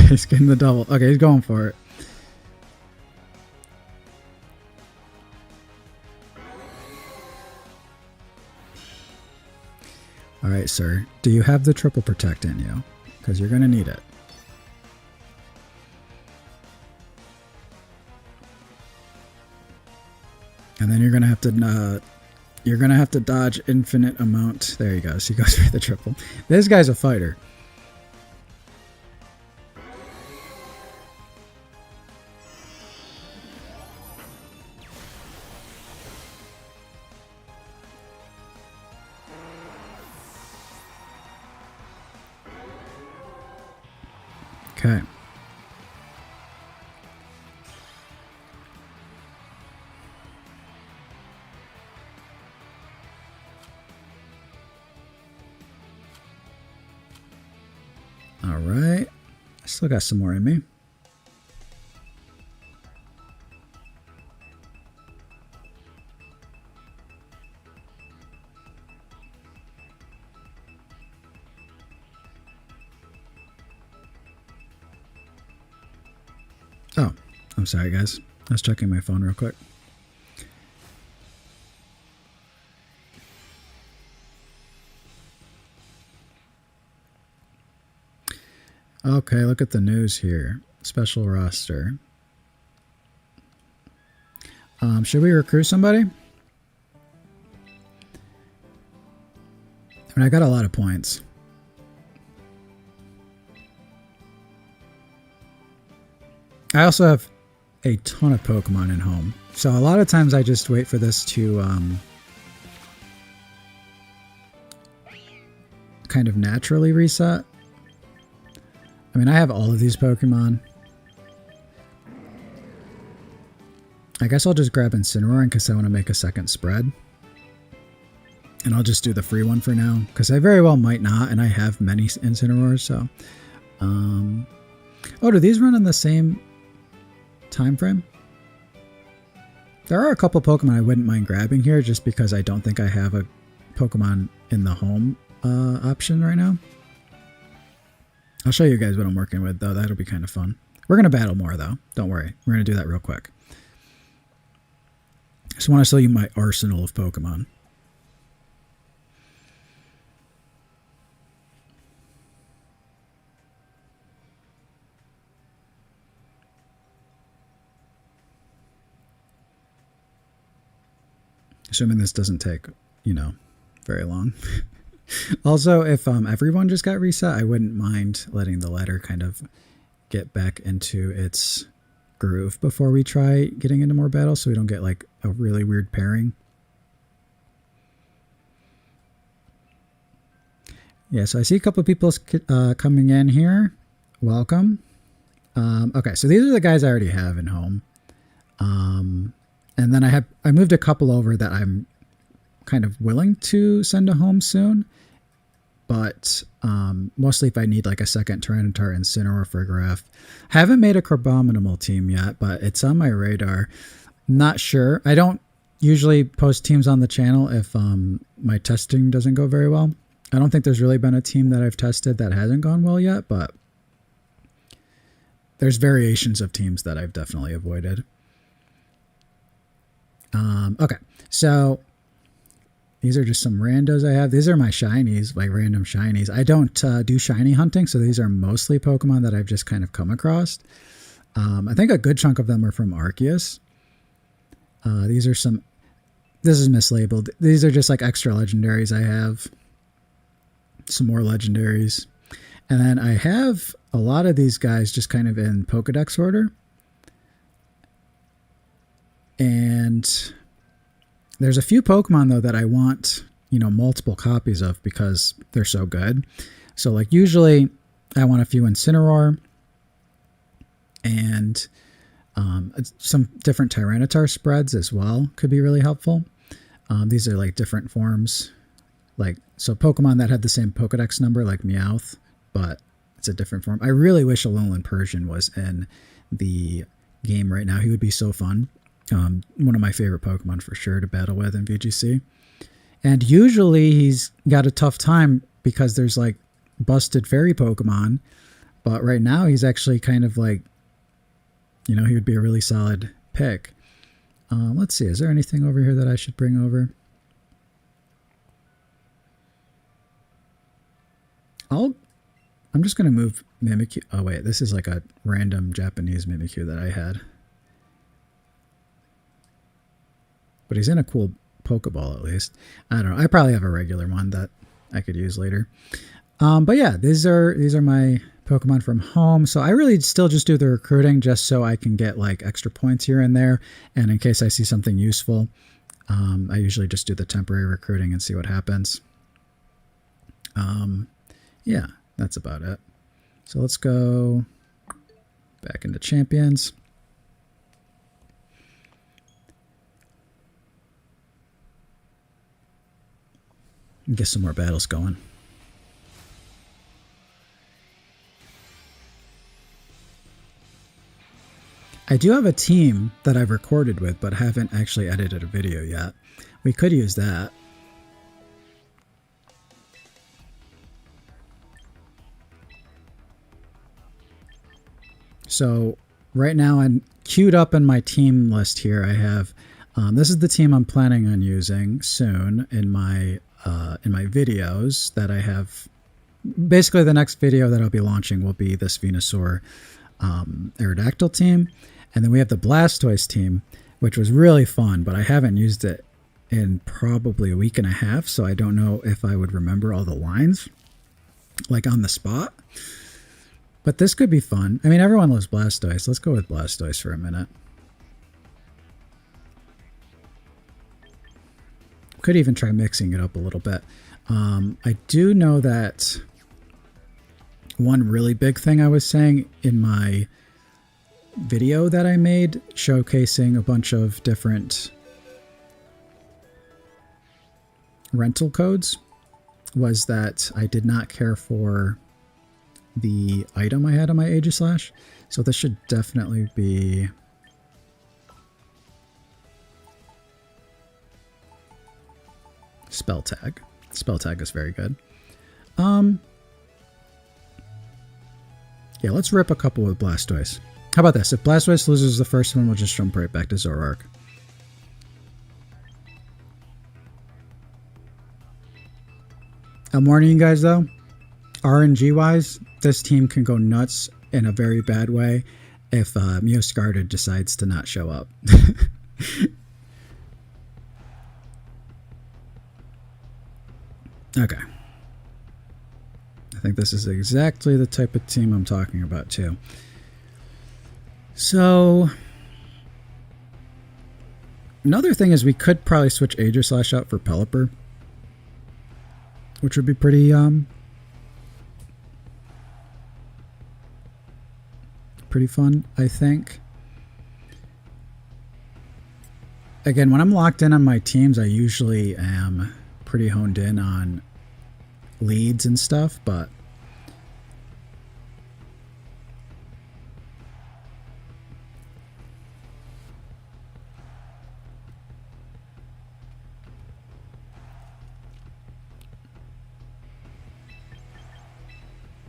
He's getting the double. Okay, he's going for it. Alright, sir. Do you have the triple protect in you? Because you're going to need it. And then you're going to have to dodge infinite amount. There you go. So he goes for the triple. This guy's a fighter. Okay. Still got some more in me. Oh, I'm sorry, guys. I was checking my phone real quick. Okay, look at the news here. Special roster. Should we recruit somebody? I mean, I got a lot of points. I also have a ton of Pokemon in home. So a lot of times I just wait for this to kind of naturally reset. I mean, I have all of these Pokemon. I guess I'll just grab Incineroar in case I want to make a second spread. And I'll just do the free one for now, because I very well might not, and I have many Incineroars, so... Oh, do these run in the same time frame? There are a couple Pokemon I wouldn't mind grabbing here, just because I don't think I have a Pokemon in the home option right now. I'll show you guys what I'm working with, though. That'll be kind of fun. We're going to battle more, though. Don't worry. We're going to do that real quick. Just want to show you my arsenal of Pokemon. Assuming this doesn't take, very long. Also, if everyone just got reset, I wouldn't mind letting the ladder kind of get back into its groove before we try getting into more battles, so we don't get like a really weird pairing. Yeah, so I see a couple of people coming in here. Welcome. Okay, so these are the guys I already have in home. And then I moved a couple over that I'm kind of willing to send to home soon. But mostly if I need like a second Tyranitar, Incineroar, Farigiraf. Haven't made a Crabominable team yet, but it's on my radar. Not sure. I don't usually post teams on the channel if my testing doesn't go very well. I don't think there's really been a team that I've tested that hasn't gone well yet, but there's variations of teams that I've definitely avoided. Okay, so these are just some randos I have. These are my shinies, like random shinies. I don't do shiny hunting, so these are mostly Pokemon that I've just kind of come across. I think a good chunk of them are from Arceus. These are some... This is mislabeled. These are just like extra legendaries I have. Some more legendaries. And then I have a lot of these guys just kind of in Pokedex order. And there's a few Pokemon, though, that I want, multiple copies of because they're so good. So, like, usually I want a few Incineroar and some different Tyranitar spreads as well could be really helpful. These are, like, different forms. Like, so Pokemon that have the same Pokedex number, like Meowth, but it's a different form. I really wish Alolan Persian was in the game right now. He would be so fun. One of my favorite Pokemon for sure to battle with in VGC. And usually he's got a tough time because there's like busted fairy Pokemon. But right now he's actually kind of like, he would be a really solid pick. Let's see, is there anything over here that I should bring over? I'm just going to move Mimikyu. Oh wait, this is like a random Japanese Mimikyu that I had. But he's in a cool Pokeball at least. I don't know. I probably have a regular one that I could use later. But yeah, these are my Pokemon from home. So I really still just do the recruiting just so I can get like extra points here and there. And in case I see something useful, I usually just do the temporary recruiting and see what happens. Yeah, that's about it. So let's go back into Champions. And get some more battles going. I do have a team that I've recorded with, but haven't actually edited a video yet. We could use that. So right now I'm queued up in my team list here. I have, this is the team I'm planning on using soon in my videos that I have. Basically the next video that I'll be launching will be this Venusaur Aerodactyl team. And then we have the Blastoise team, which was really fun, but I haven't used it in probably a week and a half, so I don't know if I would remember all the lines, like on the spot. But this could be fun. I mean, everyone loves Blastoise. Let's go with Blastoise for a minute. Could even try mixing it up a little bit. I do know that one really big thing I was saying in my video that I made showcasing a bunch of different rental codes was that I did not care for the item I had on my Aegislash. So this should definitely be Spell Tag. Spell Tag is very good. Yeah, let's rip a couple with Blastoise. How about this? If Blastoise loses the first one, we'll just jump right back to Zoroark. I'm warning you guys though, RNG wise, this team can go nuts in a very bad way if Meowscarda decides to not show up. Okay. I think this is exactly the type of team I'm talking about too. So another thing is we could probably switch Aegislash out for Pelipper, which would be pretty pretty fun, I think. Again, when I'm locked in on my teams, I usually am pretty honed in on leads and stuff, but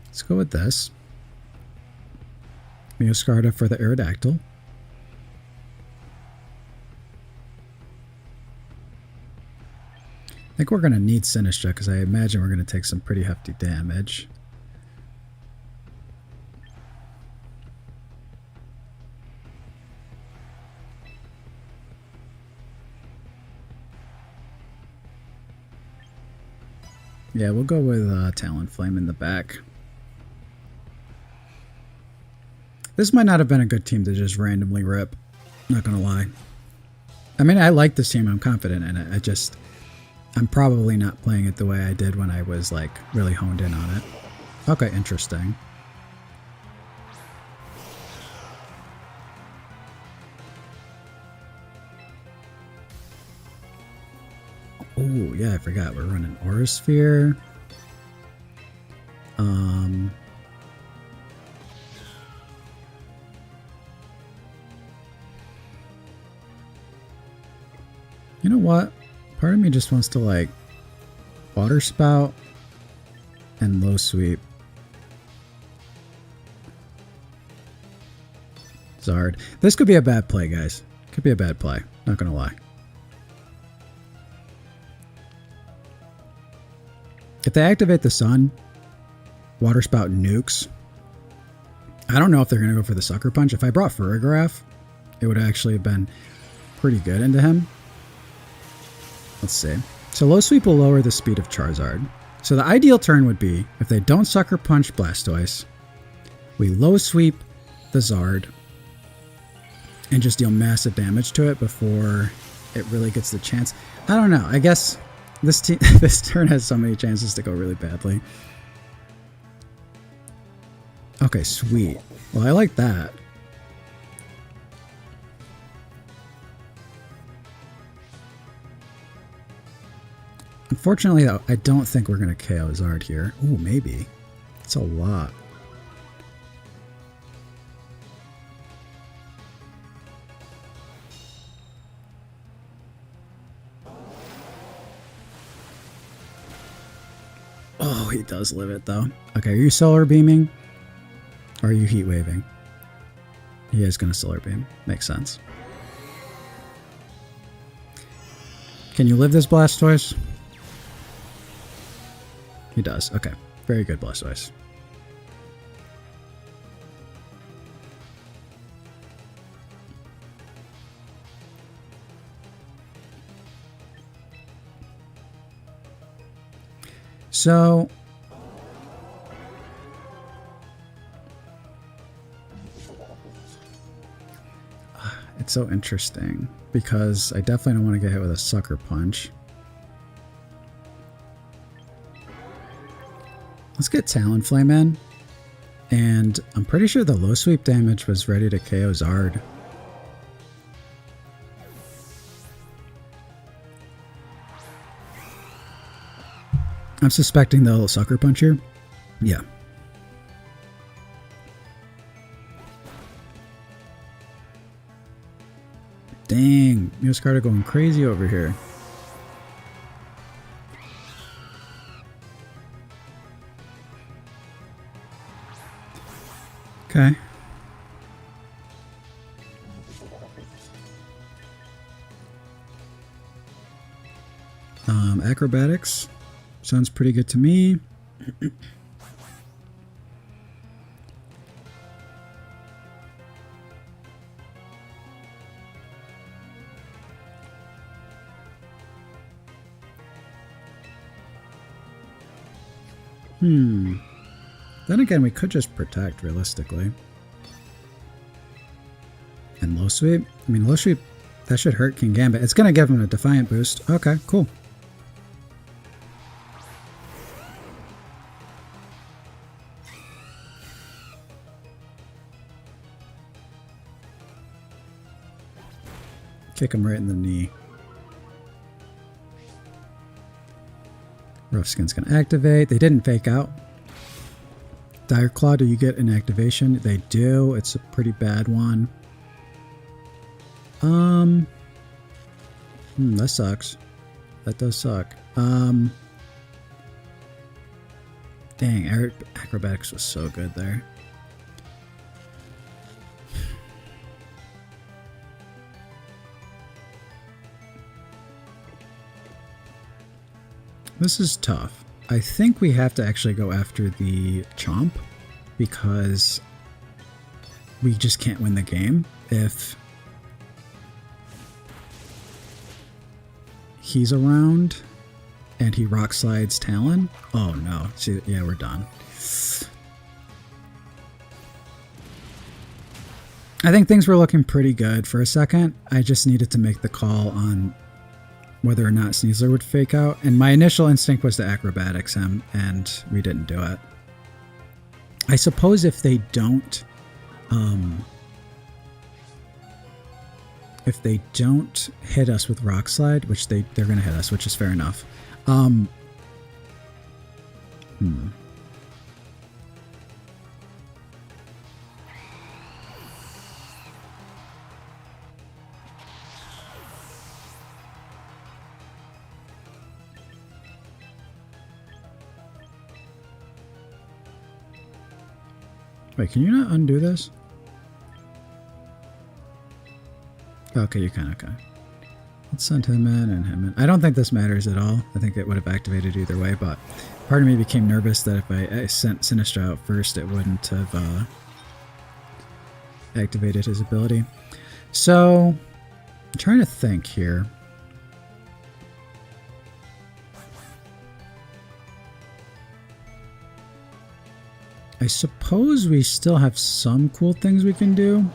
let's go with this. Meowscarda for the Aerodactyl. I think we're going to need Sinistcha because I imagine we're going to take some pretty hefty damage. Yeah, we'll go with Talonflame in the back. This might not have been a good team to just randomly rip. Not gonna lie. I mean, I like this team. I'm confident in it. I'm probably not playing it the way I did when I was like really honed in on it. Okay, interesting. Oh yeah, I forgot we're running Aura Sphere. You know what? Part of me just wants to like Water Spout and Low Sweep Zard. This could be a bad play, guys. Could be a bad play. Not gonna lie. If they activate the Sun, Water Spout nukes. I don't know if they're gonna go for the Sucker Punch. If I brought Farigiraf, it would actually have been pretty good into him. Let's see. So Low Sweep will lower the speed of Charizard. So the ideal turn would be, if they don't Sucker Punch Blastoise, we Low Sweep the Zard and just deal massive damage to it before it really gets the chance. I don't know. I guess this turn has so many chances to go really badly. Okay, sweet. Well, I like that. Unfortunately, though, I don't think we're going to KO Zard here. Ooh, maybe. It's a lot. Oh, he does live it though. Okay, are you solar beaming? Or are you heat waving? He is going to solar beam. Makes sense. Can you live this Blastoise? He does. Okay. Very good, Blastoise. So, it's so interesting because I definitely don't want to get hit with a sucker punch. Let's get Talonflame in, and I'm pretty sure the low sweep damage was ready to KO Zard. I'm suspecting the sucker punch here. Yeah. Dang, Whimsicott going crazy over here. Okay. Acrobatics. Sounds pretty good to me. Then again, we could just protect realistically. And low sweep? I mean, low sweep, that should hurt King Gambit. It's going to give him a Defiant boost. Okay, cool. Kick him right in the knee. Rough Skin's going to activate. They didn't fake out. Dire Claw, do you get an activation? They do. It's a pretty bad one. That sucks. That does suck. Dang, Acrobatics was so good there. This is tough. I think we have to actually go after the Chomp because we just can't win the game if he's around and he rock slides Talon. Oh no. See, yeah, we're done. I think things were looking pretty good for a second. I just needed to make the call on whether or not Sneasler would fake out, and my initial instinct was to acrobatics him, and we didn't do it. I suppose if they don't hit us with rock slide, which they're gonna hit us, which is fair enough. Wait, can you not undo this? Okay, you can, okay. Let's send him in and him in. I don't think this matters at all. I think it would have activated either way, but part of me became nervous that if I sent Sinistra out first, it wouldn't have activated his ability. So, I'm trying to think here. I suppose we still have some cool things we can do.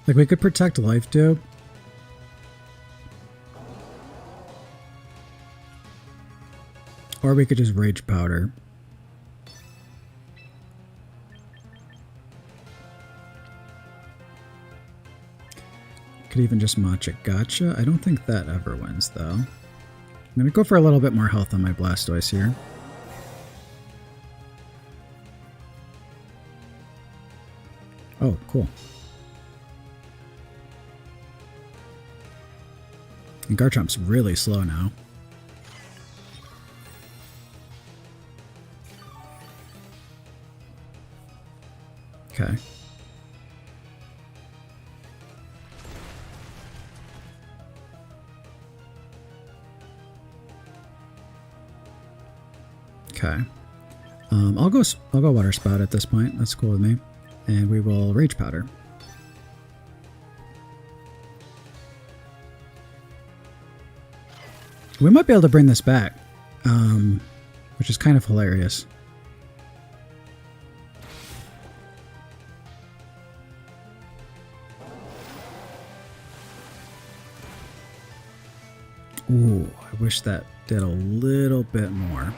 Like, we could protect Life Tube. Or we could just Rage Powder. Could even just Macha Gotcha. I don't think that ever wins, though. I'm going to go for a little bit more health on my Blastoise here. Oh, cool. And Garchomp's really slow now. Okay. Okay. I'll go Water Spout at this point. That's cool with me. And we will Rage Powder. We might be able to bring this back, which is kind of hilarious. Ooh, I wish that did a little bit more.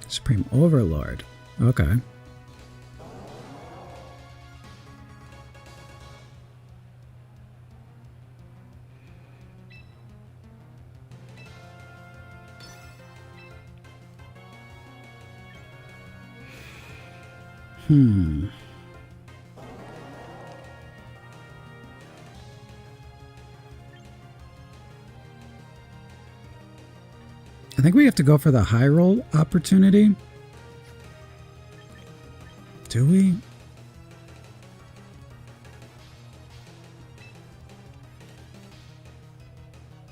Supreme Overlord. Okay. I think we have to go for the high roll opportunity. Do we?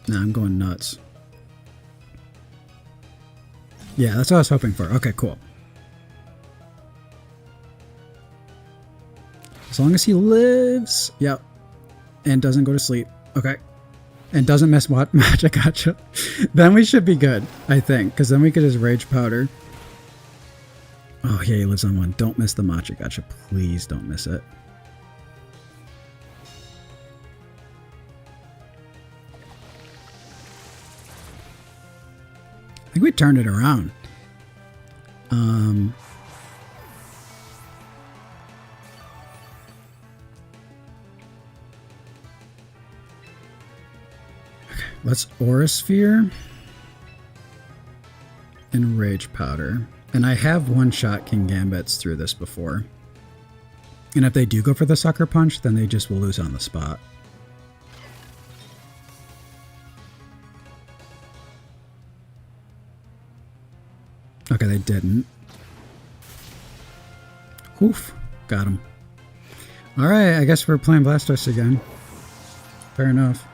Nah, I'm going nuts. Yeah, that's what I was hoping for. Okay, cool. As long as he lives. Yep. And doesn't go to sleep. Okay. And doesn't miss Magic Gotcha. Then we should be good, I think. Because then we could just Rage Powder. Oh, yeah, he lives on one. Don't miss the Magic Gotcha. Please don't miss it. I think we turned it around. Let's Aura Sphere and Rage Powder. And I have one-shot King Gambits through this before. And if they do go for the Sucker Punch, then they just will lose on the spot. Okay, they didn't. Oof, got him. Alright, I guess we're playing Blastoise again. Fair enough.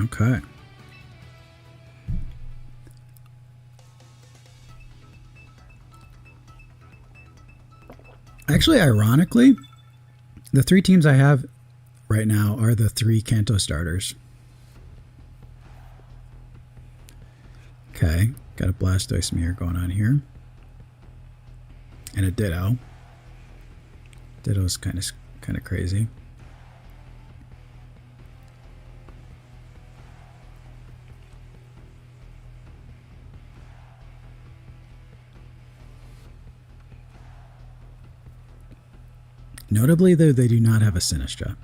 Okay. Actually, ironically, the three teams I have right now are the three Kanto starters. Okay, got a Blastoise mirror going on here. And a Ditto. Ditto's kind of crazy. Notably, though, they do not have a Sinistcha.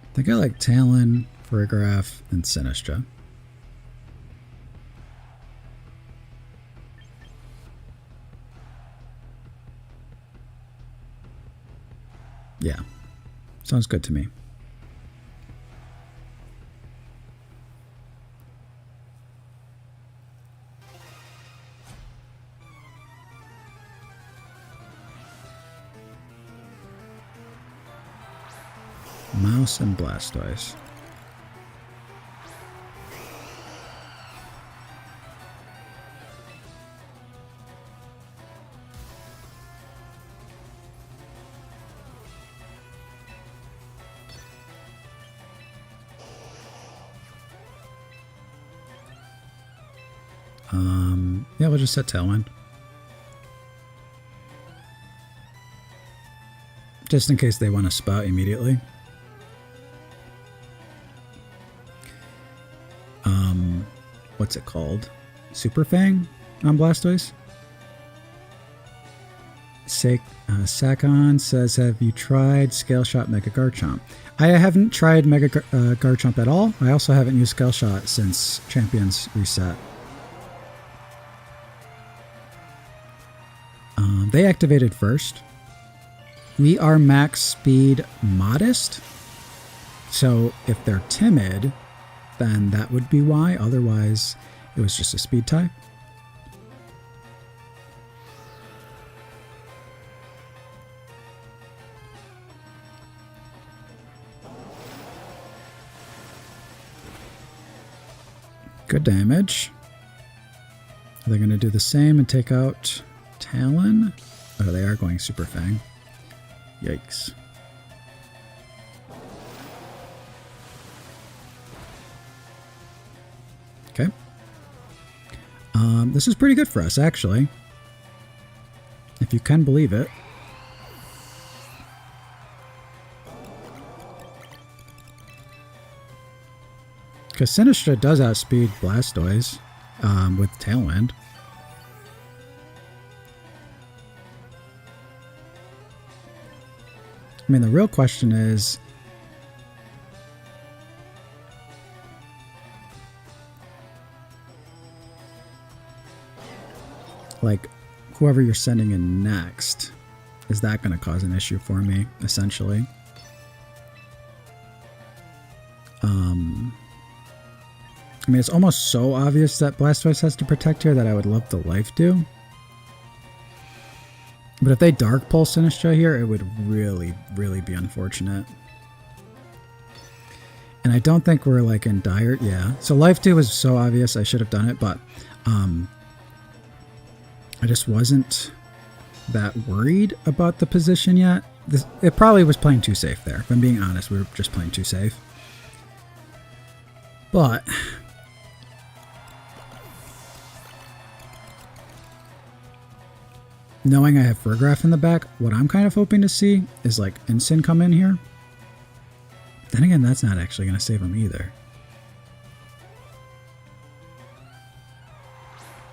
I think I like Talon, Farigiraf, and Sinistcha. Yeah, sounds good to me. Mouse and Blastoise. Yeah, we'll just set Tailwind. Just in case they want to spout immediately. What's it called? Super Fang on Blastoise? Sakon says, have you tried Scale Shot Mega Garchomp? I haven't tried Mega Garchomp at all. I also haven't used Scale Shot since Champions Reset. They activated first. We are max speed modest. So if they're timid, then that would be why. Otherwise, it was just a speed type. Good damage. Are they going to do the same and take out Talon? Oh, they are going Super Fang. Yikes. Okay. This is pretty good for us, actually. If you can believe it. Because Sinistra does outspeed Blastoise with Tailwind. I mean, the real question is, like, whoever you're sending in next, is that going to cause an issue for me, essentially? I mean, it's almost so obvious that Blastoise has to protect here that I would love the Life Dew. But if they Dark Pulse Sinistra here, it would really, really be unfortunate. And I don't think we're like in dire... Yeah. So Life Dew was so obvious I should have done it, but I just wasn't that worried about the position yet. It probably was playing too safe there. If I'm being honest, we were just playing too safe. But... knowing I have Farigiraf in the back, what I'm kind of hoping to see is like Imprison come in here. Then again, that's not actually going to save him either.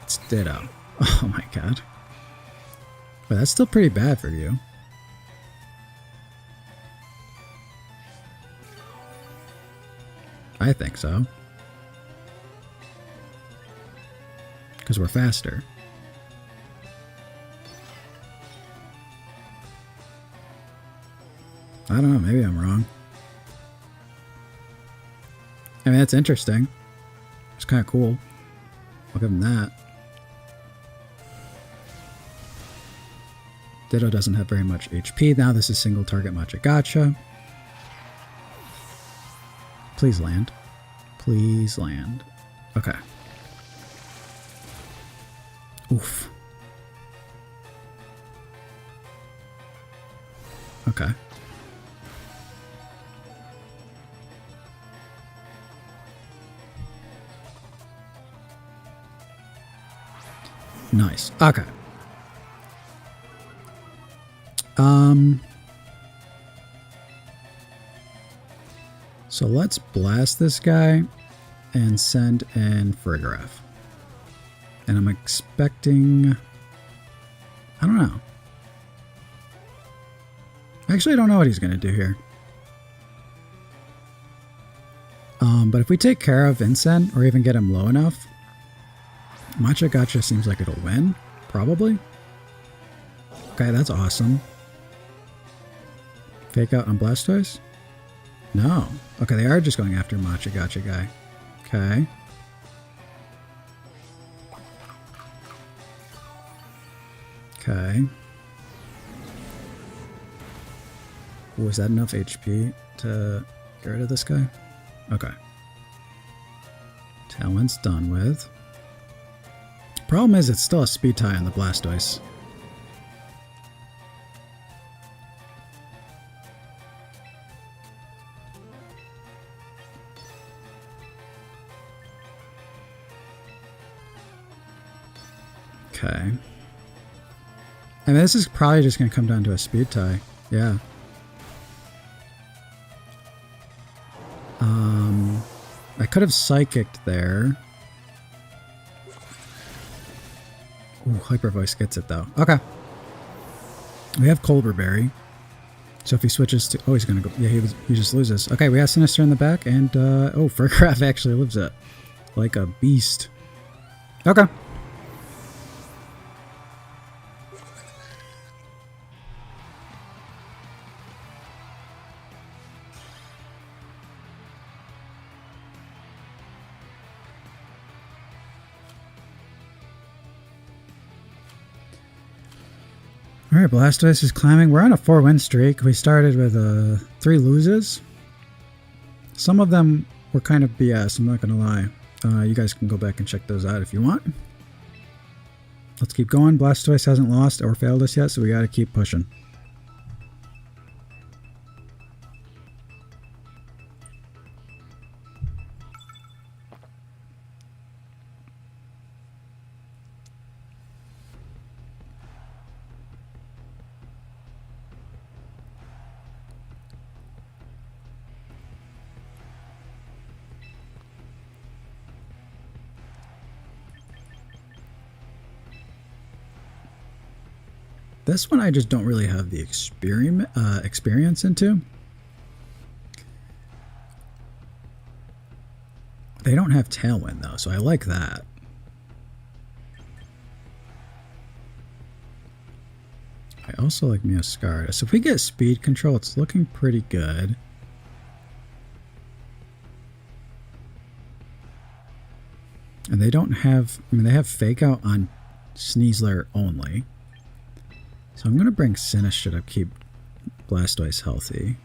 It's Ditto. Oh my god. But that's still pretty bad for you. I think so. Because we're faster. I don't know, maybe I'm wrong. I mean, that's interesting. It's kind of cool. I'll give him that. Ditto doesn't have very much HP. Now this is single target Matcha Gotcha. Please land. Please land. Okay. Oof. Okay. Nice. Okay. So let's blast this guy and send in Farigiraf. And I'm expecting... I don't know. Actually, I don't know what he's going to do here. But if we take care of Vincent, or even get him low enough, Matcha Gotcha seems like it'll win, probably. Okay, that's awesome. Fake out on Blastoise? No. Okay, they are just going after Matcha Gotcha guy. Okay. Okay. Was that enough HP to get rid of this guy? Okay. Talon's done with. Problem is, it's still a speed tie on the Blastoise. Okay. I mean, this is probably just going to come down to a speed tie. Yeah. I could have psychicked there. Ooh, Hyper Voice gets it though. Okay. We have Colberberry. So if he switches to... Oh, he's going to go... Yeah, he just loses. Okay, we have Sinister in the back, and... oh, Farigiraf actually lives it. Like a beast. Okay. Alright, Blastoise is climbing. We're on a 4-win streak. We started with 3 loses. Some of them were kind of BS, I'm not going to lie. You guys can go back and check those out if you want. Let's keep going. Blastoise hasn't lost or failed us yet, so we got to keep pushing. This one I just don't really have the experience into. They don't have Tailwind though, so I like that. I also like Meowscarada. So if we get speed control, it's looking pretty good. And they don't have, I mean, they have Fake Out on Sneasler only. So I'm going to bring Sinister to keep Blastoise healthy.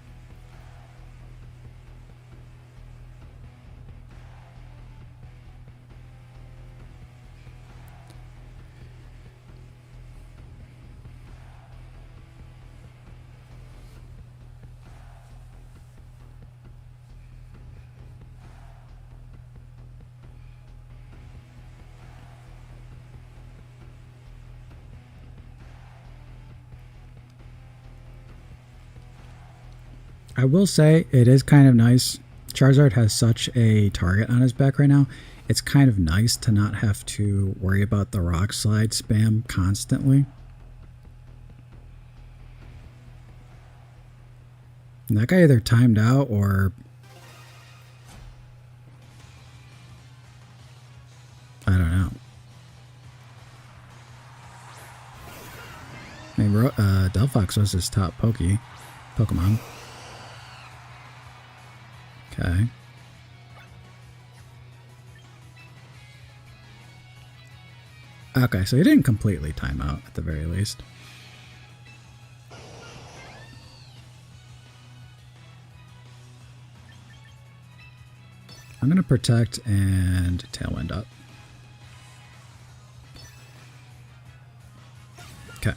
I will say it is kind of nice. Charizard has such a target on his back right now. It's kind of nice to not have to worry about the rock slide spam constantly. And that guy either timed out or... I don't know. I mean, Delphox was his top Pokemon. Okay. Okay, so he didn't completely time out at the very least. I'm going to protect and Tailwind up. Okay.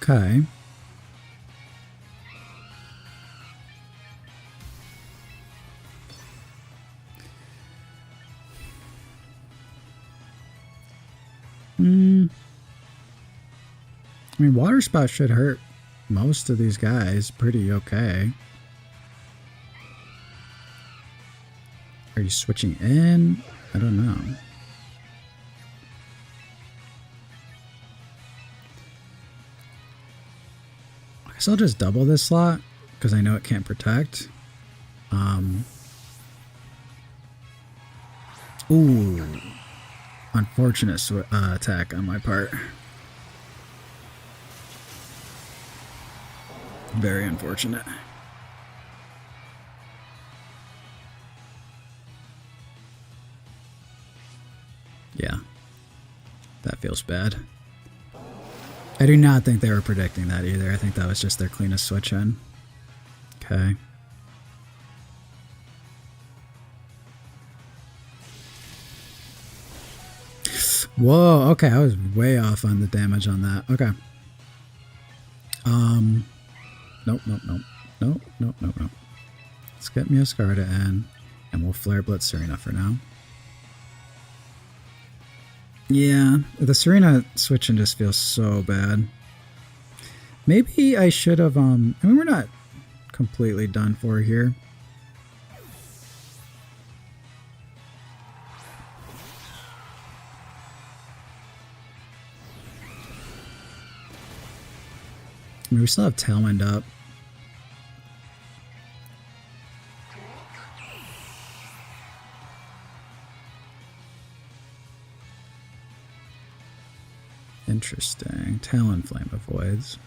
Okay. I mean, Water Spout should hurt most of these guys pretty okay. Are you switching in? I don't know. I guess I'll just double this slot because I know it can't protect. Ooh. Unfortunate attack on my part. Very unfortunate. Yeah. That feels bad. I do not think they were predicting that either. I think that was just their cleanest switch in. Okay. Whoa, okay, I was way off on the damage on that. Okay. Nope. Let's get Mioscarda in, and we'll Flare Blitz Serena for now. Yeah, the Serena switching just feels so bad. Maybe I should have, I mean, we're not completely done for here. I mean, we still have Tailwind up. Interesting. Talonflame avoids.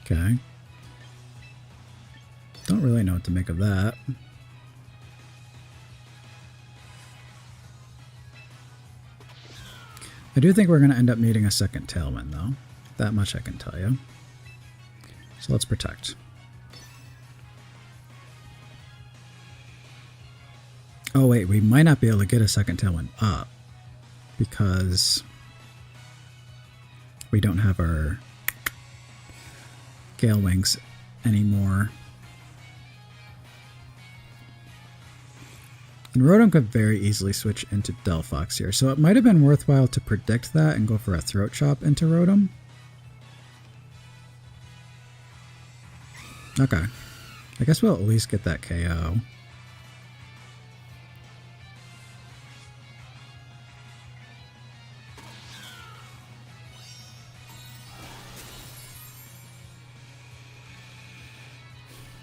Okay. Don't really know what to make of that. I do think we're going to end up needing a second Tailwind, though. That much I can tell you. So let's protect. Oh wait, we might not be able to get a second Tailwind up because we don't have our Gale Wings anymore. And Rotom could very easily switch into Delphox here, so it might have been worthwhile to predict that and go for a Throat Chop into Rotom. Okay. I guess we'll at least get that KO.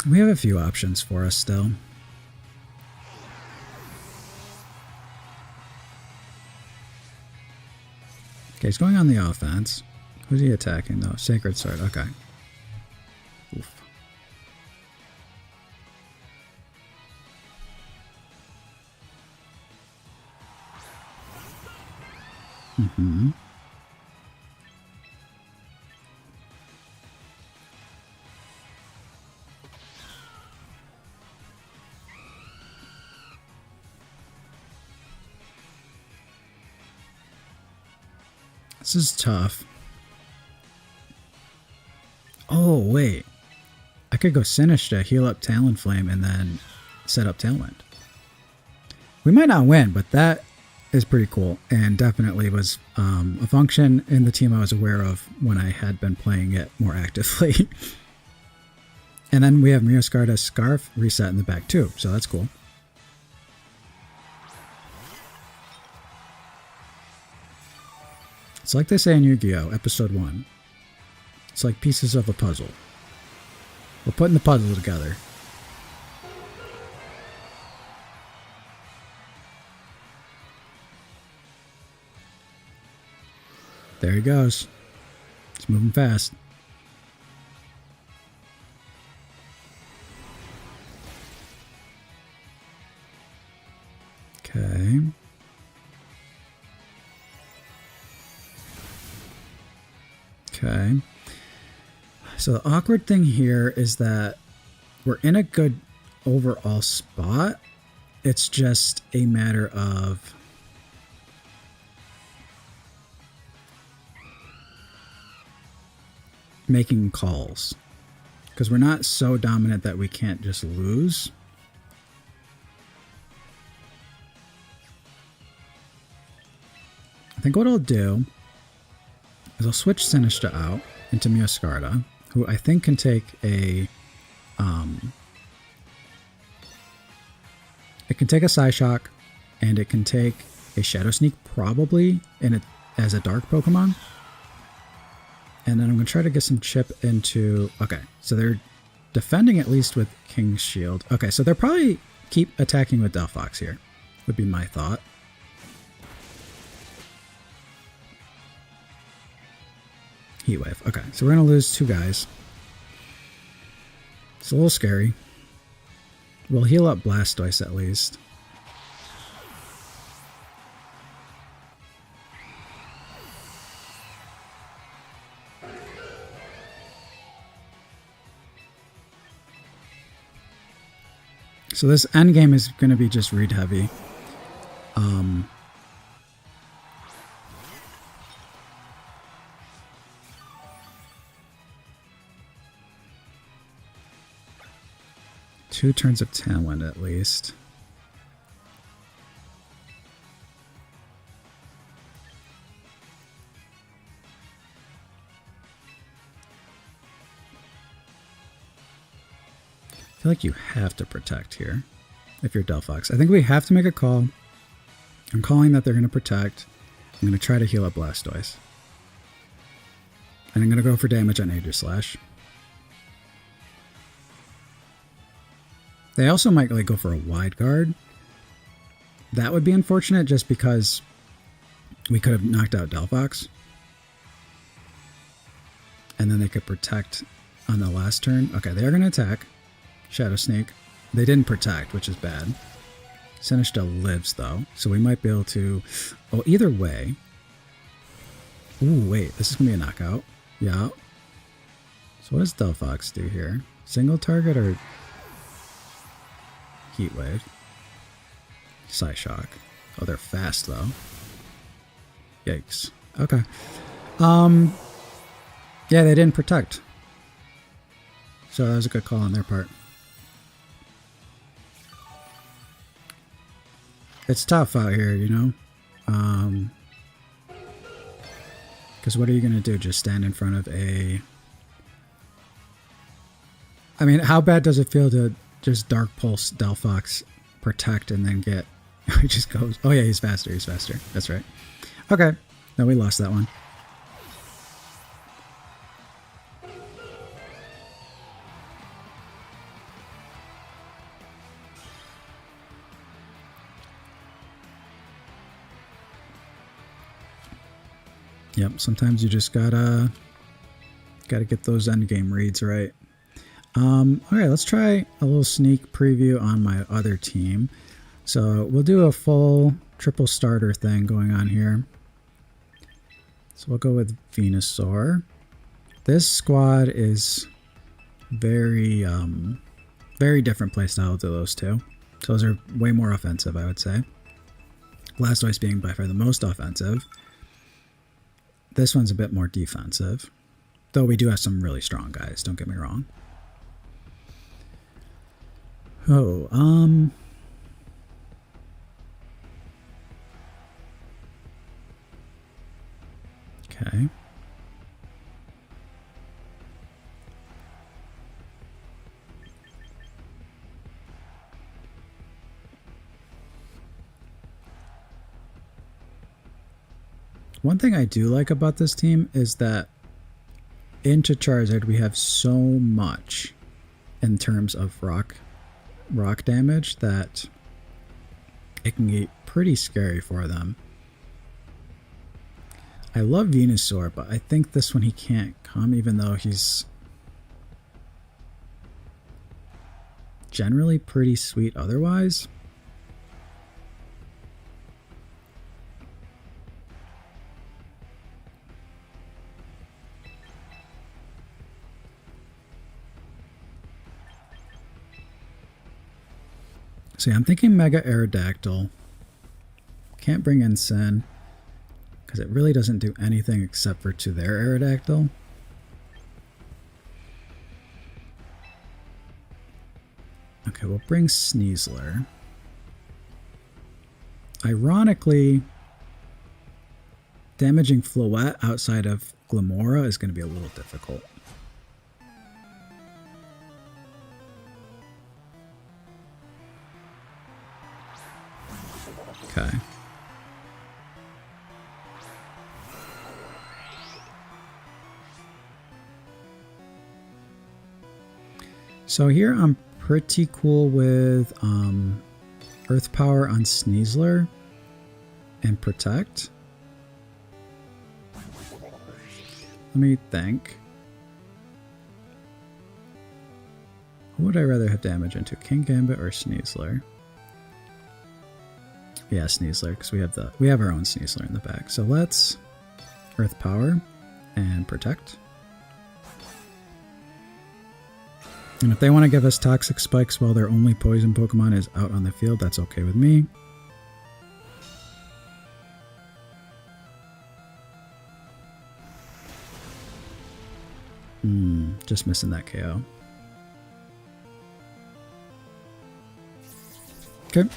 We have a few options for us still. Okay, he's going on the offense. Who's he attacking though? Sacred Sword, okay. Oof. Mm-hmm. This is tough. Oh, wait. I could go Sinistcha, heal up Talonflame, and then set up Tailwind. We might not win, but that is pretty cool, and definitely was a function in the team I was aware of when I had been playing it more actively. And then we have Mioscarda's Scarf reset in the back too, so that's cool. It's like they say in Yu-Gi-Oh! Episode 1. It's like pieces of a puzzle. We're putting the puzzle together. There he goes. It's moving fast. Okay. Okay. So the awkward thing here is that we're in a good overall spot. It's just a matter of making calls. Because we're not so dominant that we can't just lose. I think what I'll do is I'll switch Sinistcha out into Mioscarda, who I think can take a it can take a Psyshock, and it can take a Shadow Sneak probably in it as a dark Pokemon. And then I'm going to try to get some chip into... Okay, so they're defending at least with King's Shield. Okay, so they'll probably keep attacking with Delphox here, would be my thought. Heat Wave. Okay, so we're going to lose two guys. It's a little scary. We'll heal up Blastoise at least. So this end game is going to be just read heavy. Two turns of Tailwind at least. I feel like you have to protect here if you're Delphox. I think we have to make a call. I'm calling that they're going to protect. I'm going to try to heal up Blastoise. And I'm going to go for damage on Aegislash. They also might like go for a wide guard. That would be unfortunate just because we could have knocked out Delphox. And then they could protect on the last turn. Okay, they are going to attack. Shadow Sneak. They didn't protect, which is bad. Sinistcha lives though, so we might be able to... Oh, either way... Ooh, wait, this is going to be a knockout. Yeah. So what does Delphox do here? Single target or... Heat Wave? Psyshock. Oh, they're fast though. Yikes. Okay. Yeah, they didn't protect. So that was a good call on their part. It's tough out here, you know? Because what are you going to do? Just stand in front of a... I mean, how bad does it feel to just Dark Pulse Delphox, protect, and then get... He just goes... Oh yeah, he's faster, he's faster. That's right. Okay. No, we lost that one. Yep, sometimes you just gotta get those endgame reads right. Okay, let's try a little sneak preview on my other team. So we'll do a full triple starter thing going on here. So we'll go with Venusaur. This squad is very different playstyle to those two. So those are way more offensive, I would say. Blastoise being by far the most offensive. This one's a bit more defensive, though we do have some really strong guys, don't get me wrong. Oh, okay. One thing I do like about this team is that into Charizard we have so much in terms of rock damage that it can get pretty scary for them. I love Venusaur, but I think this one he can't come, even though he's generally pretty sweet otherwise. So yeah, I'm thinking Mega Aerodactyl. Can't bring in Sin, because it really doesn't do anything except for to their Aerodactyl. Okay, we'll bring Sneasler. Ironically, damaging Floette outside of Glamora is going to be a little difficult. Okay. So here I'm pretty cool with Earth Power on Sneasler and Protect. Let me think. Who would I rather have damage into, King Gambit or Sneasler? Yeah, Sneasler, because we have our own Sneasler in the back. So let's Earth Power and Protect. And if they want to give us toxic spikes while their only poison Pokemon is out on the field, that's okay with me. Just missing that KO. Okay.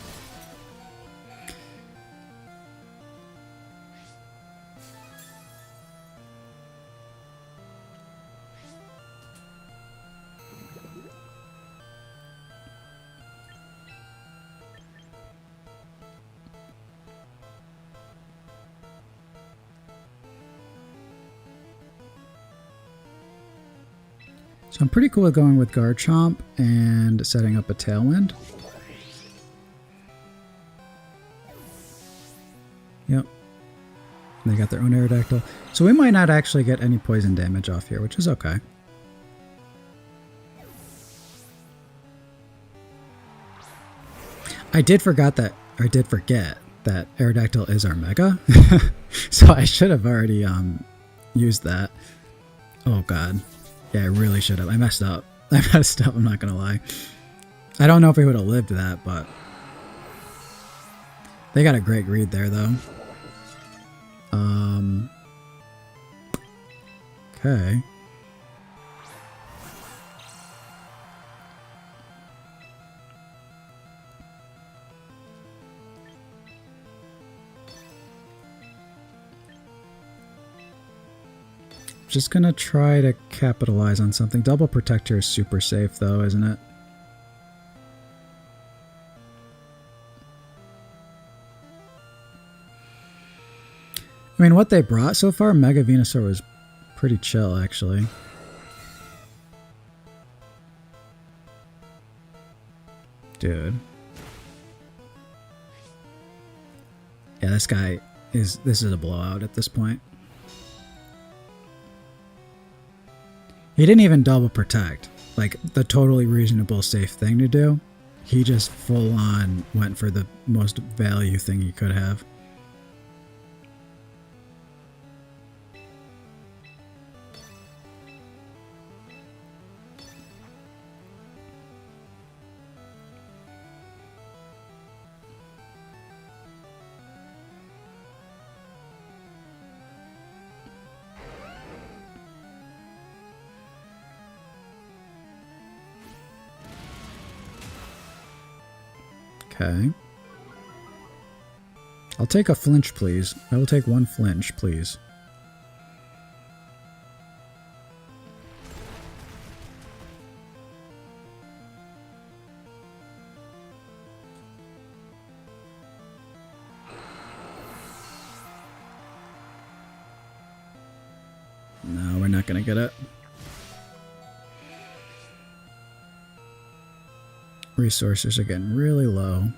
So I'm pretty cool with going with Garchomp and setting up a Tailwind. Yep. They got their own Aerodactyl. So we might not actually get any poison damage off here, which is okay. I did forget that Aerodactyl is our Mega. So I should have already used that. Oh god. Yeah, I really should have. I messed up. I'm not gonna lie. I don't know if he would have lived that, but they got a great read there, though. Okay. Just gonna try to capitalize on something. Double Protector is super safe, though, isn't it? I mean, what they brought so far, Mega Venusaur was pretty chill, actually. Dude. Yeah, this is a blowout at this point. He didn't even double protect, like the totally reasonable, safe thing to do. He just full on went for the most value thing he could have. Okay. I'll take a flinch, please. I will take one flinch, please. No, we're not going to get it. Resources are getting really low.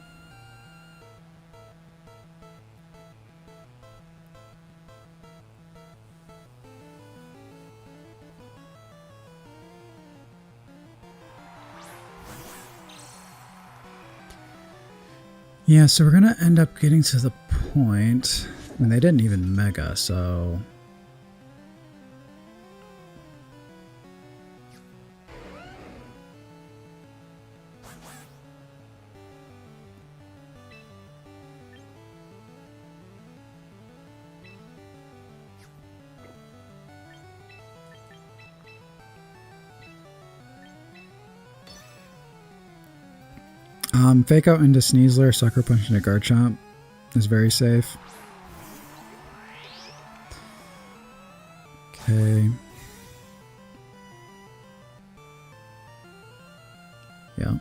Yeah, so we're gonna end up getting to the point. I mean, they didn't even Mega, so... Fake out into Sneasler, Sucker Punch into Garchomp is very safe. Okay. Yeah.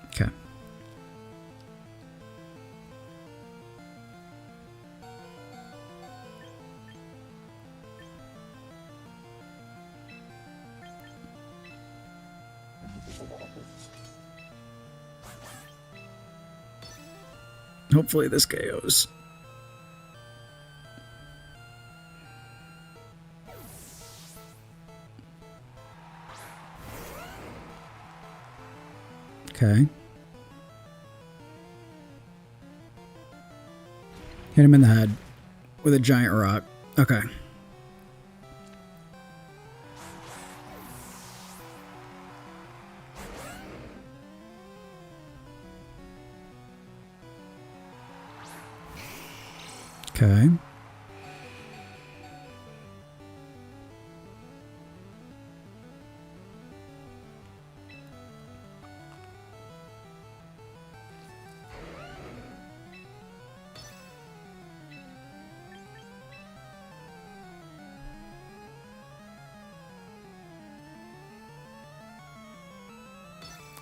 Okay. Hopefully this KOs. Okay. Hit him in the head with a giant rock. Okay. Okay.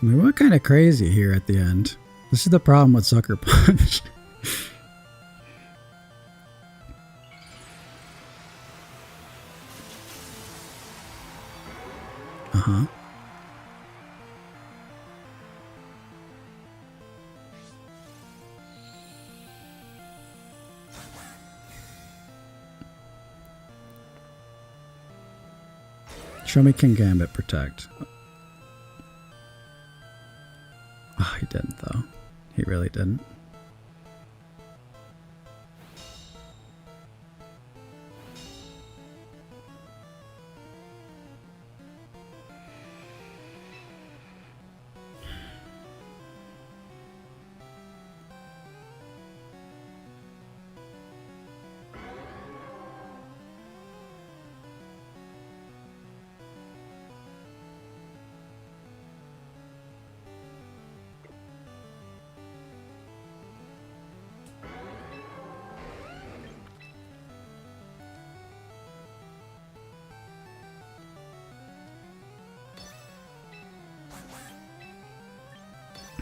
I mean, what kind of crazy here at the end? This is the problem with Sucker Punch. Uh-huh. Show me King Gambit protect. Oh, he didn't though. He really didn't.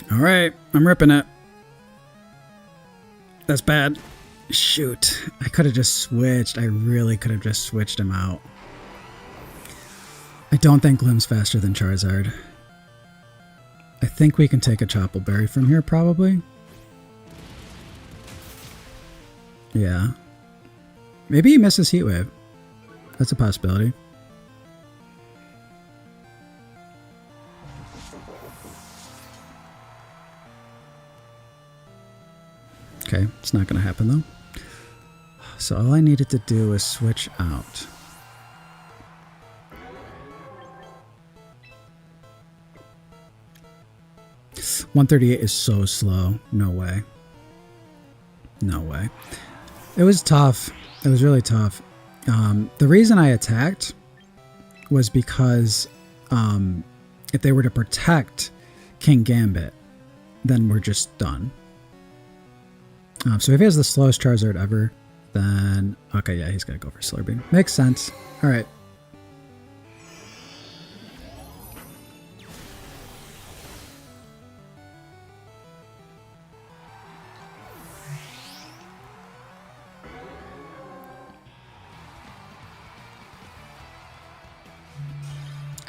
All right, I'm ripping it. That's bad. Shoot, I could have just switched. I really could have just switched him out. I don't think Gloom's faster than Charizard. I think we can take a Chople Berry from here, probably. Yeah. Maybe he misses Heat Wave. That's a possibility. Okay, it's not going to happen though. So all I needed to do was switch out. $138 is so slow. No way. No way. It was tough. It was really tough. The reason I attacked was because if they were to protect King Gambit, then we're just done. So if he has the slowest Charizard ever, then... Okay, yeah, he's going to go for Slurpee. Makes sense. All right.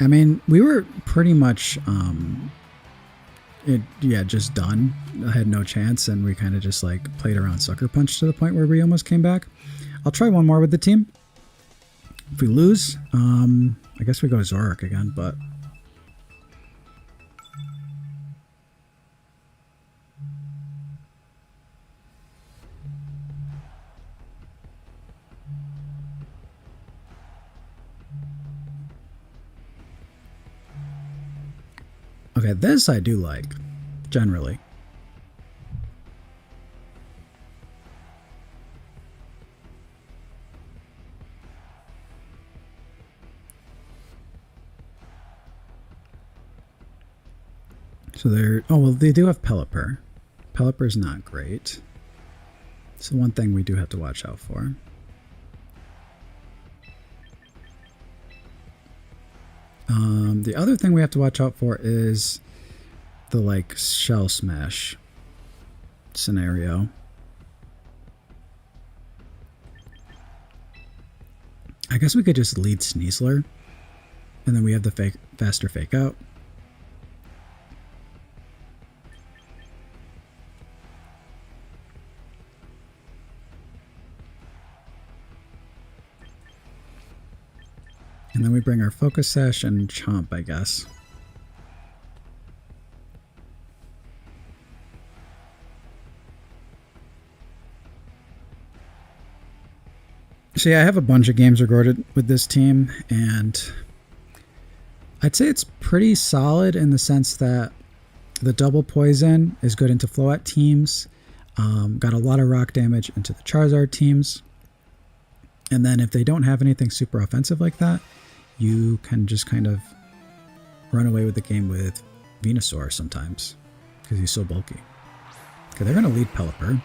I mean, we were pretty much... just done. I had no chance, and we kind of just like played around Sucker Punch to the point where we almost came back. I'll try one more with the team. If we lose, I guess we go Zoroark again, but... Okay, this I do like, generally. So they're... Oh, well, they do have Pelipper. Pelipper's not great. It's the one thing we do have to watch out for. The other thing we have to watch out for is the, like, Shell Smash scenario. I guess we could just lead Sneasler, and then we have the faster Fake Out. And then we bring our Focus Sash and Chomp, I guess. So yeah, I have a bunch of games recorded with this team, and I'd say it's pretty solid in the sense that the double poison is good into Float teams. Got a lot of rock damage into the Charizard teams. And then if they don't have anything super offensive like that, you can just kind of run away with the game with Venusaur sometimes because he's so bulky. Okay, they're going to lead Pelipper.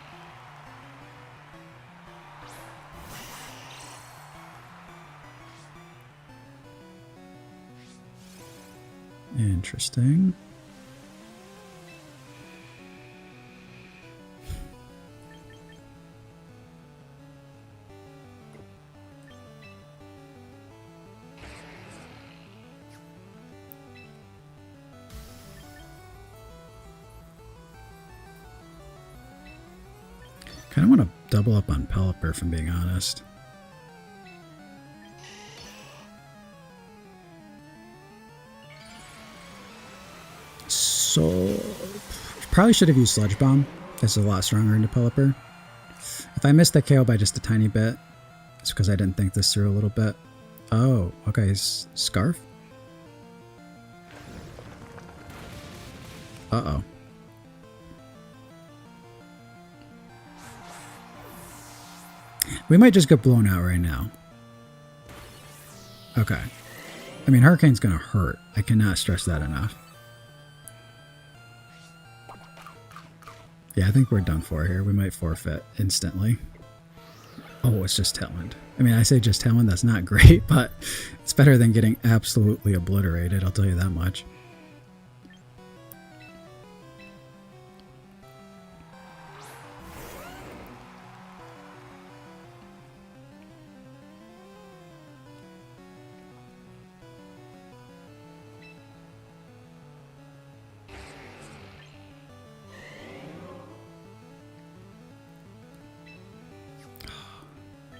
Interesting. Kind of want to double up on Pelipper, if I'm being honest. So, probably should have used Sludge Bomb. It's a lot stronger into Pelipper. If I missed the KO by just a tiny bit, it's because I didn't think this through a little bit. Oh, okay. Scarf? Uh-oh. We might just get blown out right now. Okay. I mean, Hurricane's gonna hurt. I cannot stress that enough. Yeah, I think we're done for here. We might forfeit instantly. Oh, it's just Tailwind. I mean, I say just Tailwind, that's not great, but it's better than getting absolutely obliterated, I'll tell you that much.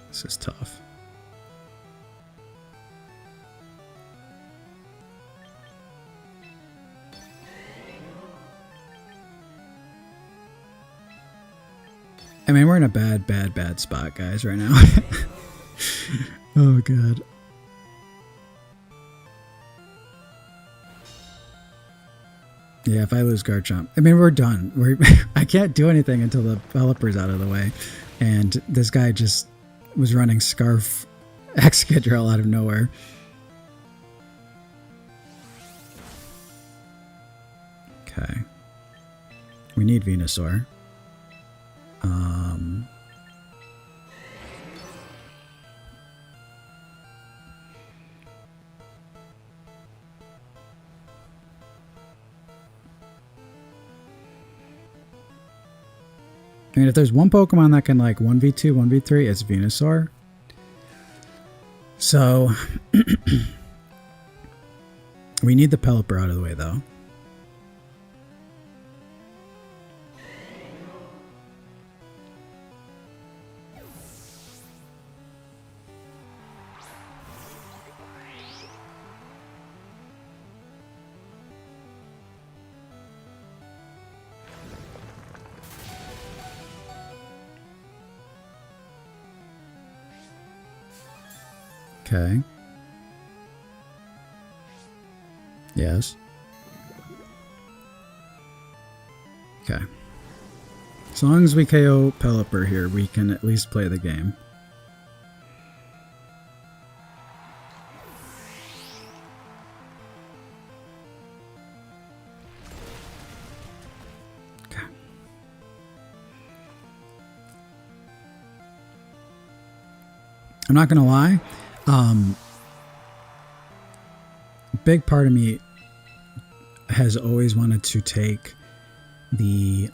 This is tough. I mean, we're in a bad spot, guys, right now. Oh, God. Yeah, if I lose Garchomp, I mean, we're done. I can't do anything until the Pelipper's out of the way. And this guy just was running Scarf Excadrill out of nowhere. Okay. We need Venusaur. I mean, if there's one Pokemon that can like 1v2, 1v3, it's Venusaur. So, we need the Pelipper out of the way, though. Okay. Yes. Okay. As long as we KO Pelipper here, we can at least play the game. Okay. I'm not gonna lie. Big part of me has always wanted to take the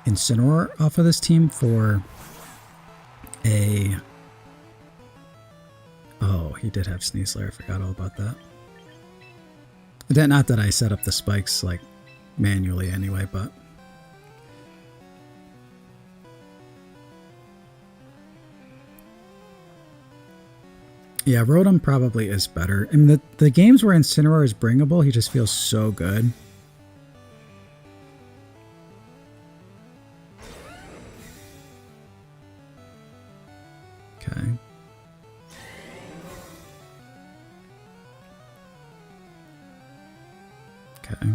Incineroar off of this team for a... Oh, he did have Sneasler. I forgot all about that. Not that I set up the spikes like manually anyway, but... Yeah, Rotom probably is better. I mean, the games where Incineroar is bringable, he just feels so good. Okay. Okay.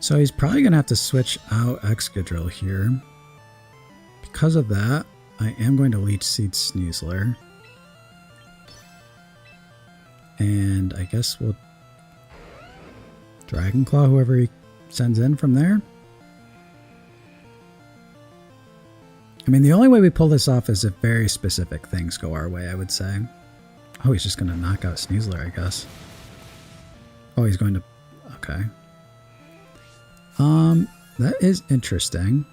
So he's probably going to have to switch out Excadrill here. Because of that, I am going to Leech Seed Sneasler. And I guess we'll Dragon Claw whoever he sends in from there. I mean, the only way we pull this off is if very specific things go our way, I would say. Oh, he's just going to knock out Sneasler, I guess. Oh, he's going to... Okay. That is interesting.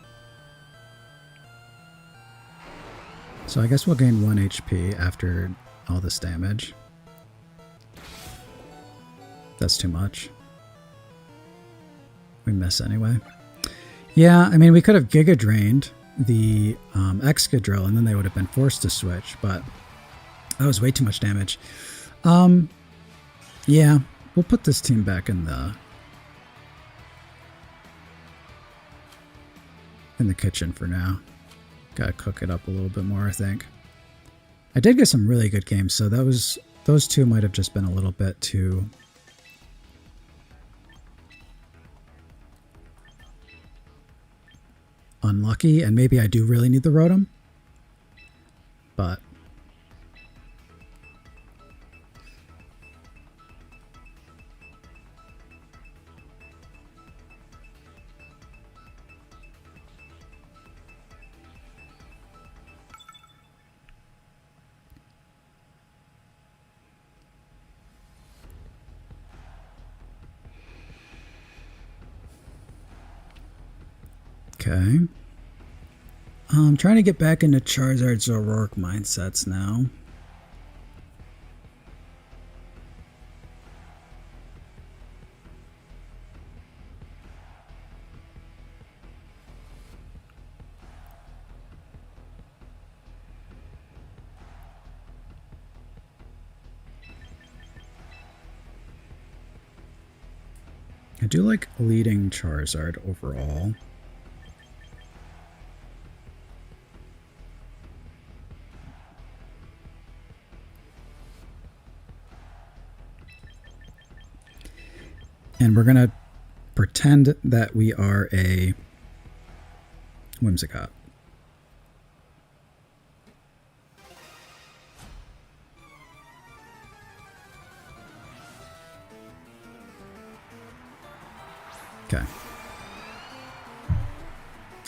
So I guess we'll gain 1 HP after all this damage. That's too much. We miss anyway. Yeah, I mean, we could have Giga Drained the Excadrill and then they would have been forced to switch, but that was way too much damage. Yeah, we'll put this team back in the kitchen for now. Gotta cook it up a little bit more, I think. I did get some really good games, so those two might have just been a little bit too unlucky, and maybe I do really need the Rotom, but okay. I'm trying to get back into Charizard Zoroark mindsets now. I do like leading Charizard overall. And we're going to pretend that we are a Whimsicott. Okay.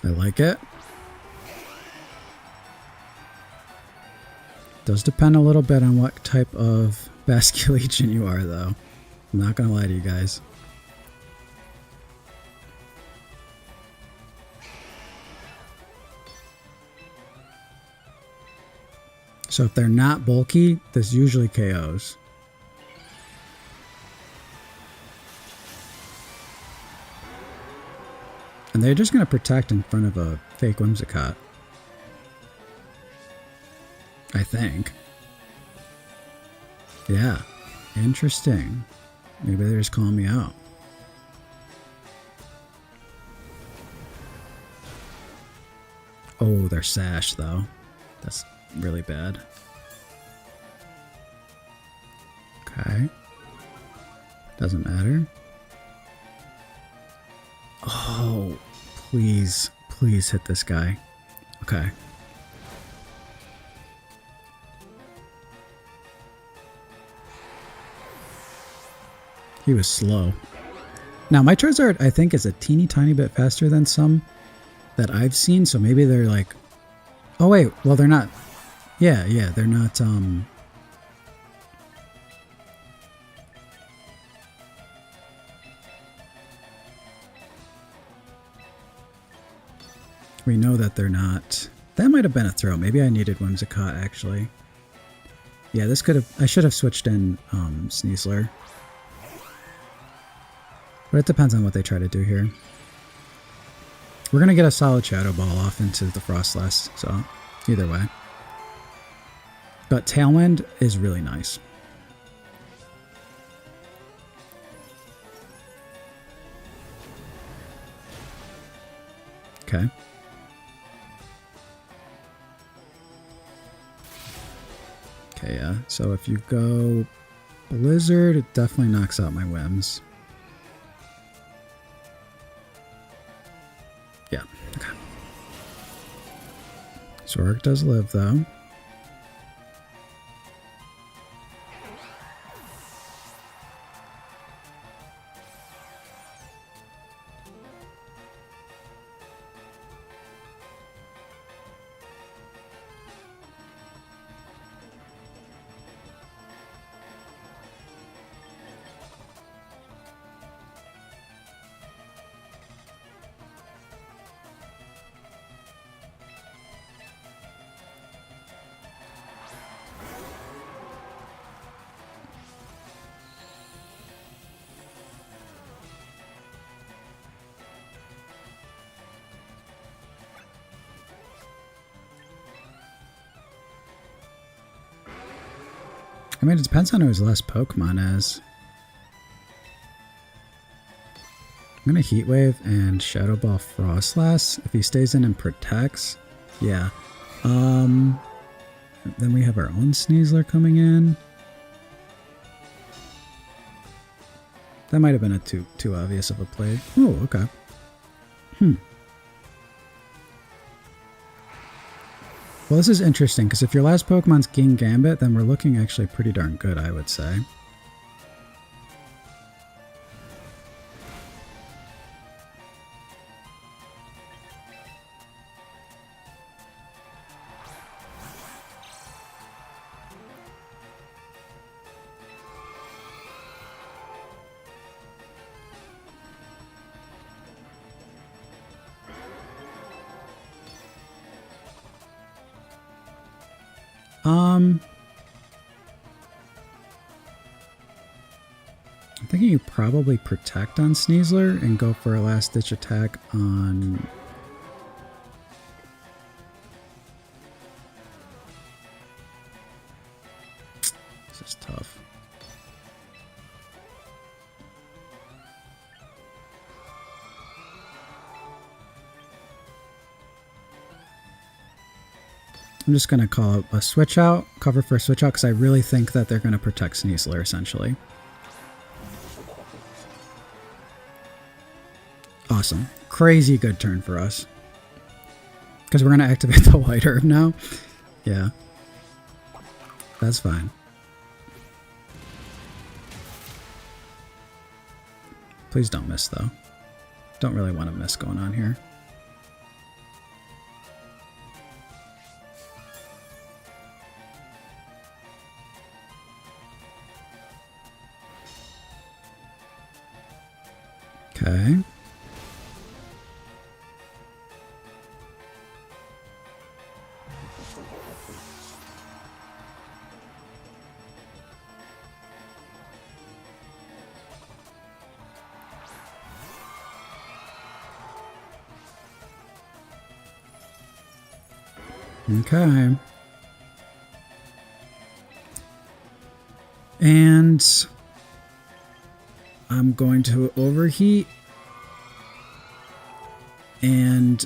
I like it. Does depend a little bit on what type of Basculegion you are, though. I'm not going to lie to you guys. So if they're not bulky, this usually KOs. And they're just going to protect in front of a fake Whimsicott. I think. Yeah. Interesting. Maybe they're just calling me out. Oh, they're Sash, though. That's really bad. Okay. Doesn't matter. Oh, please, please hit this guy. Okay. He was slow. Now, my Charizard, I think, is a teeny tiny bit faster than some that I've seen, so maybe they're like... Oh, wait, well, they're not... Yeah, they're not, We know that they're not... That might have been a throw. Maybe I needed Whimsicott, actually. Yeah, this could have... I should have switched in Sneasler. But it depends on what they try to do here. We're going to get a solid Shadow Ball off into the Frostlass, so either way. But Tailwind is really nice. Okay. Okay, yeah. So if you go Blizzard, it definitely knocks out my Whims. Yeah, okay. Zoroark does live, though. I mean, it depends on who his last Pokemon is. I'm going to Heat Wave and Shadow Ball Frostlass. If he stays in and protects, yeah. Then we have our own Sneasler coming in. That might have been a too obvious of a play. Oh, okay. Well, this is interesting, because if your last Pokemon's King Gambit, then we're looking actually pretty darn good, I would say. I'm thinking you probably protect on Sneasler and go for a last ditch attack on... This is tough. I'm just going to call a switch out, cover for a switch out, because I really think that they're going to protect Sneasler, essentially. Awesome. Crazy good turn for us. Because we're going to activate the White Herb now. Yeah. That's fine. Please don't miss, though. Don't really want to miss going on here. Okay. Okay. And I'm going to overheat and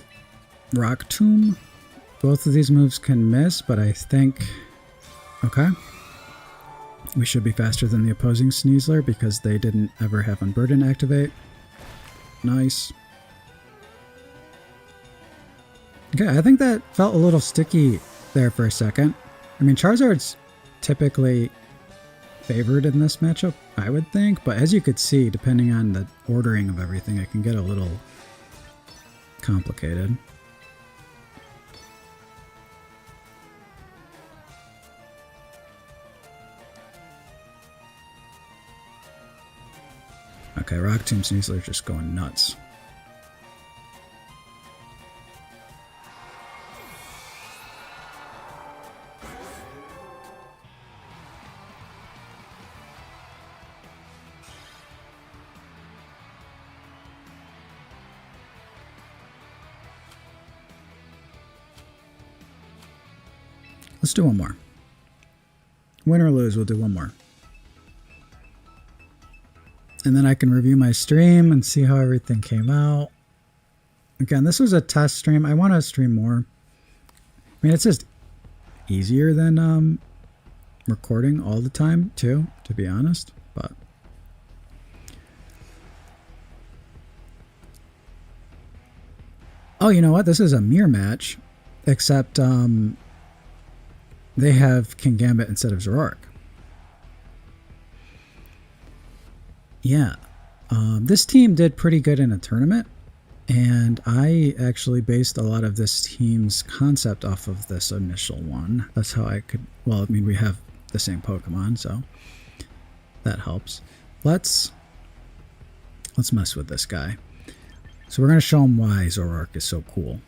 Rock Tomb. Both of these moves can miss, but I think... Okay. We should be faster than the opposing Sneasler because they didn't ever have Unburden activate. Nice. Okay, I think that felt a little sticky there for a second. I mean, Charizard's typically favored in this matchup, I would think, but as you could see, depending on the ordering of everything, it can get a little complicated. Okay, Rock Tomb Sneasler just going nuts. Let's do one more. Win or lose, we'll do one more. And then I can review my stream and see how everything came out. Again, this was a test stream. I want to stream more. I mean, it's just easier than recording all the time, too, to be honest. But Oh, you know what? This is a mirror match, except they have Kingambit instead of Zoroark. Yeah. This team did pretty good in a tournament, and I actually based a lot of this team's concept off of this initial one. That's how I could... Well, I mean, we have the same Pokemon, so that helps. Let's mess with this guy. So we're going to show him why Zoroark is so cool.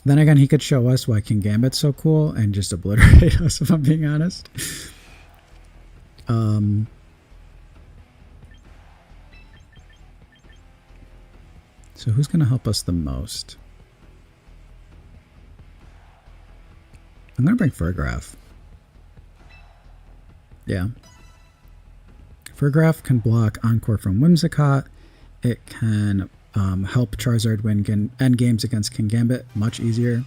Then again, he could show us why Kingambit's so cool and just obliterate us, if I'm being honest. So who's going to help us the most? I'm going to bring Farigiraf. Yeah. Farigiraf can block Encore from Whimsicott. It can help Charizard win end games against Kingambit much easier.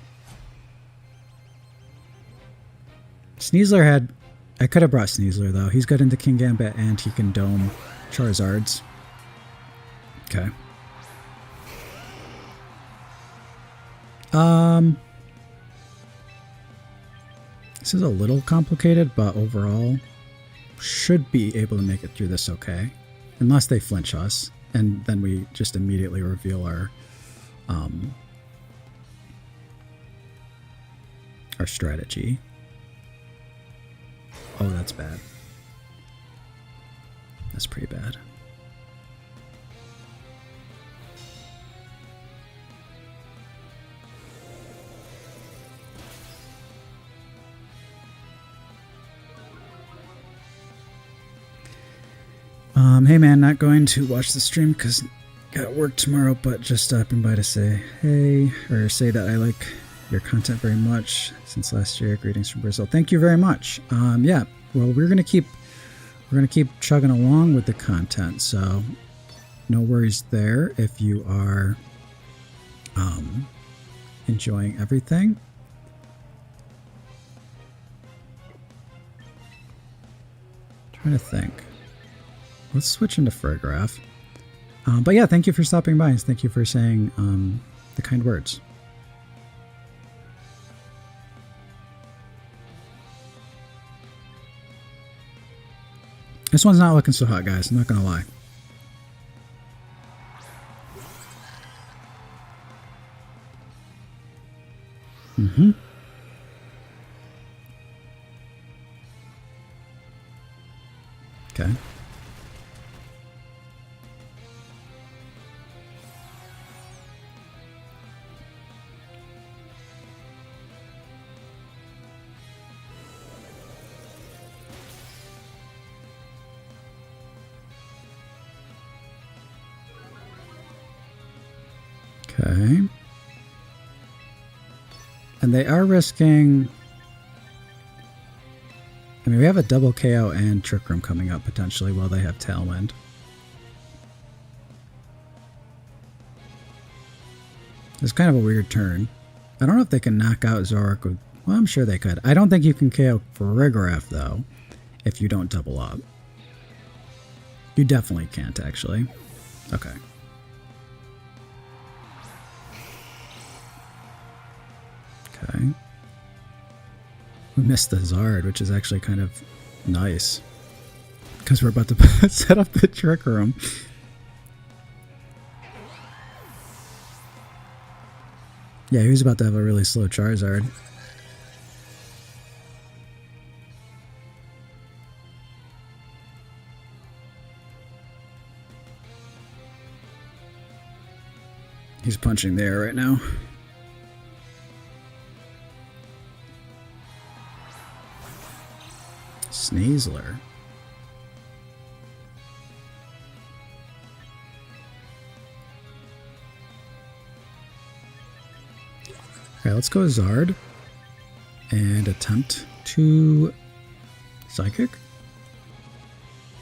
Sneasler had... I could have brought Sneasler though. He's good into Kingambit and he can dome Charizards. Okay. This is a little complicated, but overall should be able to make it through this okay. Unless they flinch us, and then we just immediately reveal our strategy. Oh, that's bad. That's pretty bad. Hey man, not going to watch the stream because got work tomorrow, but just stopping by to say hey, or say that I like your content very much since last year. Greetings from Brazil. Thank you very much. Yeah, well, we're gonna keep chugging along with the content, so no worries there if you are enjoying everything. Trying to think. Let's switch into Farigiraf. But yeah, thank you for stopping by. And thank you for saying the kind words. This one's not looking so hot, guys. I'm not going to lie. Mm-hmm. Okay. Okay. And they are risking... I mean, we have a double KO and Trick Room coming up potentially while they have Tailwind. It's kind of a weird turn. I don't know if they can knock out Zoroark with... Well, I'm sure they could. I don't think you can KO Farigiraf, though, if you don't double up. You definitely can't, actually. Okay. Okay. We missed the Zard, which is actually kind of nice. Because we're about to set up the Trick Room. Yeah, he was about to have a really slow Charizard. He's punching the air right now. Sneasler. Okay, let's go Zard and attempt to Psychic.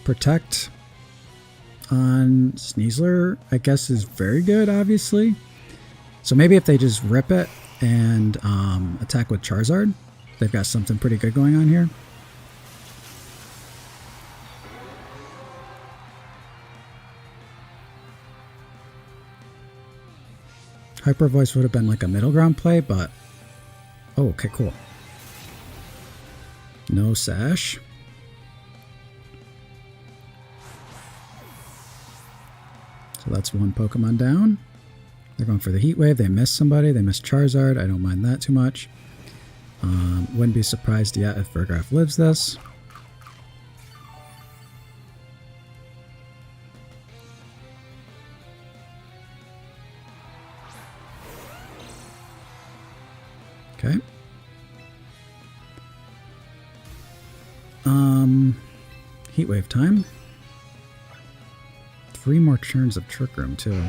Protect on Sneasler, I guess, is very good, obviously. So maybe if they just rip it and attack with Charizard, they've got something pretty good going on here. Hyper Voice would have been like a middle ground play, but... Oh, okay, cool. No Sash. So that's one Pokemon down. They're going for the Heat Wave. They missed somebody. They missed Charizard. I don't mind that too much. Wouldn't be surprised yet if Farigiraf lives this. Okay. Heat Wave time. 3 more turns of Trick Room too.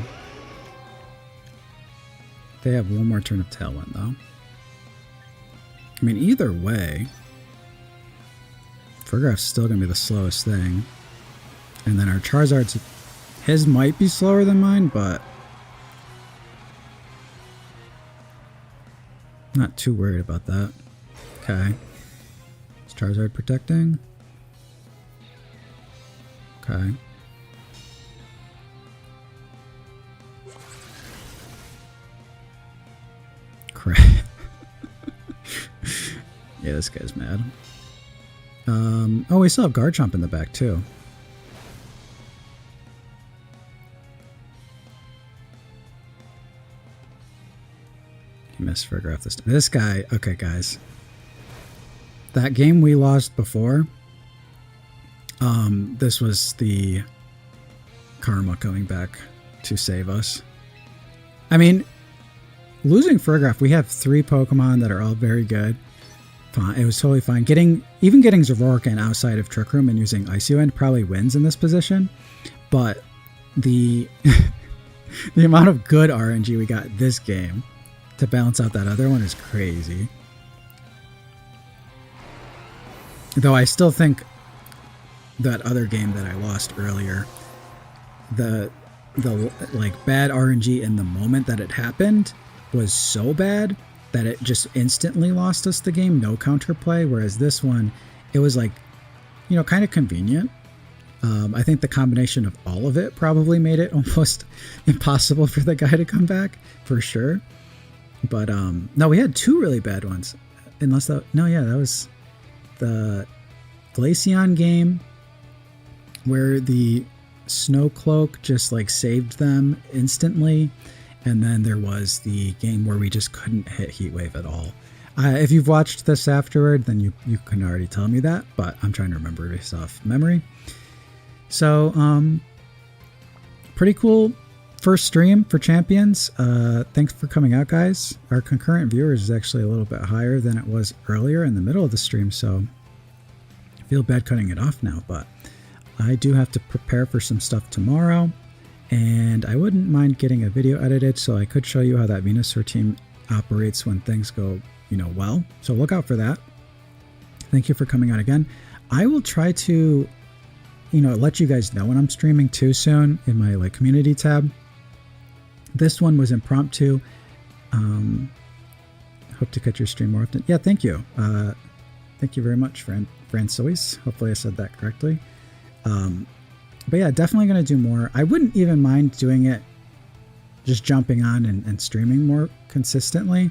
They have 1 more turn of Tailwind though. I mean, either way, Farigiraf's still going to be the slowest thing. And then our Charizard's, his might be slower than mine, but not too worried about that. Okay. Is Charizard protecting? Okay. Crap. Yeah, this guy's mad. Oh, we still have Garchomp in the back too. He missed Farigiraf this time. This guy, okay guys. That game we lost before, this was the karma coming back to save us. I mean, losing Farigiraf, we have 3 Pokemon that are all very good. Fine, it was totally fine. Even getting Zoroark in outside of Trick Room and using Icy Wind probably wins in this position. But the the amount of good RNG we got this game to balance out that other one is crazy. Though I still think that other game that I lost earlier, the like bad RNG in the moment that it happened was so bad that it just instantly lost us the game, no counterplay, whereas this one, it was like, you know, kind of convenient. I think the combination of all of it probably made it almost impossible for the guy to come back, for sure. But, no, we had 2 really bad ones. Unless that, no, yeah, that was the Glaceon game where the Snow Cloak just like saved them instantly. And then there was the game where we just couldn't hit Heat Wave at all. If you've watched this afterward, then you can already tell me that, but I'm trying to remember this off memory. So, pretty cool first stream for Champions. Thanks for coming out, guys. Our concurrent viewers is actually a little bit higher than it was earlier in the middle of the stream, so I feel bad cutting it off now, but I do have to prepare for some stuff tomorrow. And I wouldn't mind getting a video edited so I could show you how that Venusaur team operates when things go, you know, well. So look out for that. Thank you for coming out again. I will try to, you know, let you guys know when I'm streaming too soon in my like community tab. This one was impromptu. Hope to catch your stream more often. Yeah, thank you. Thank you very much, Francois. Hopefully I said that correctly. But yeah, definitely going to do more. I wouldn't even mind doing it, just jumping on and streaming more consistently.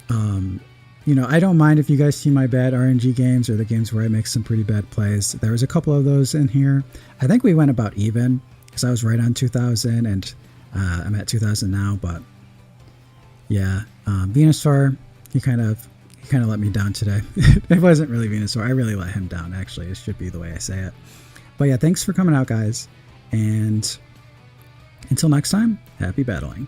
You know, I don't mind if you guys see my bad RNG games or the games where I make some pretty bad plays. There was a couple of those in here. I think we went about even because I was right on 2000 and I'm at 2000 now. But yeah, Venusaur, he kind of let me down today. It wasn't really Venusaur. I really let him down, actually. It should be the way I say it. But yeah, thanks for coming out, guys. And until next time, happy battling.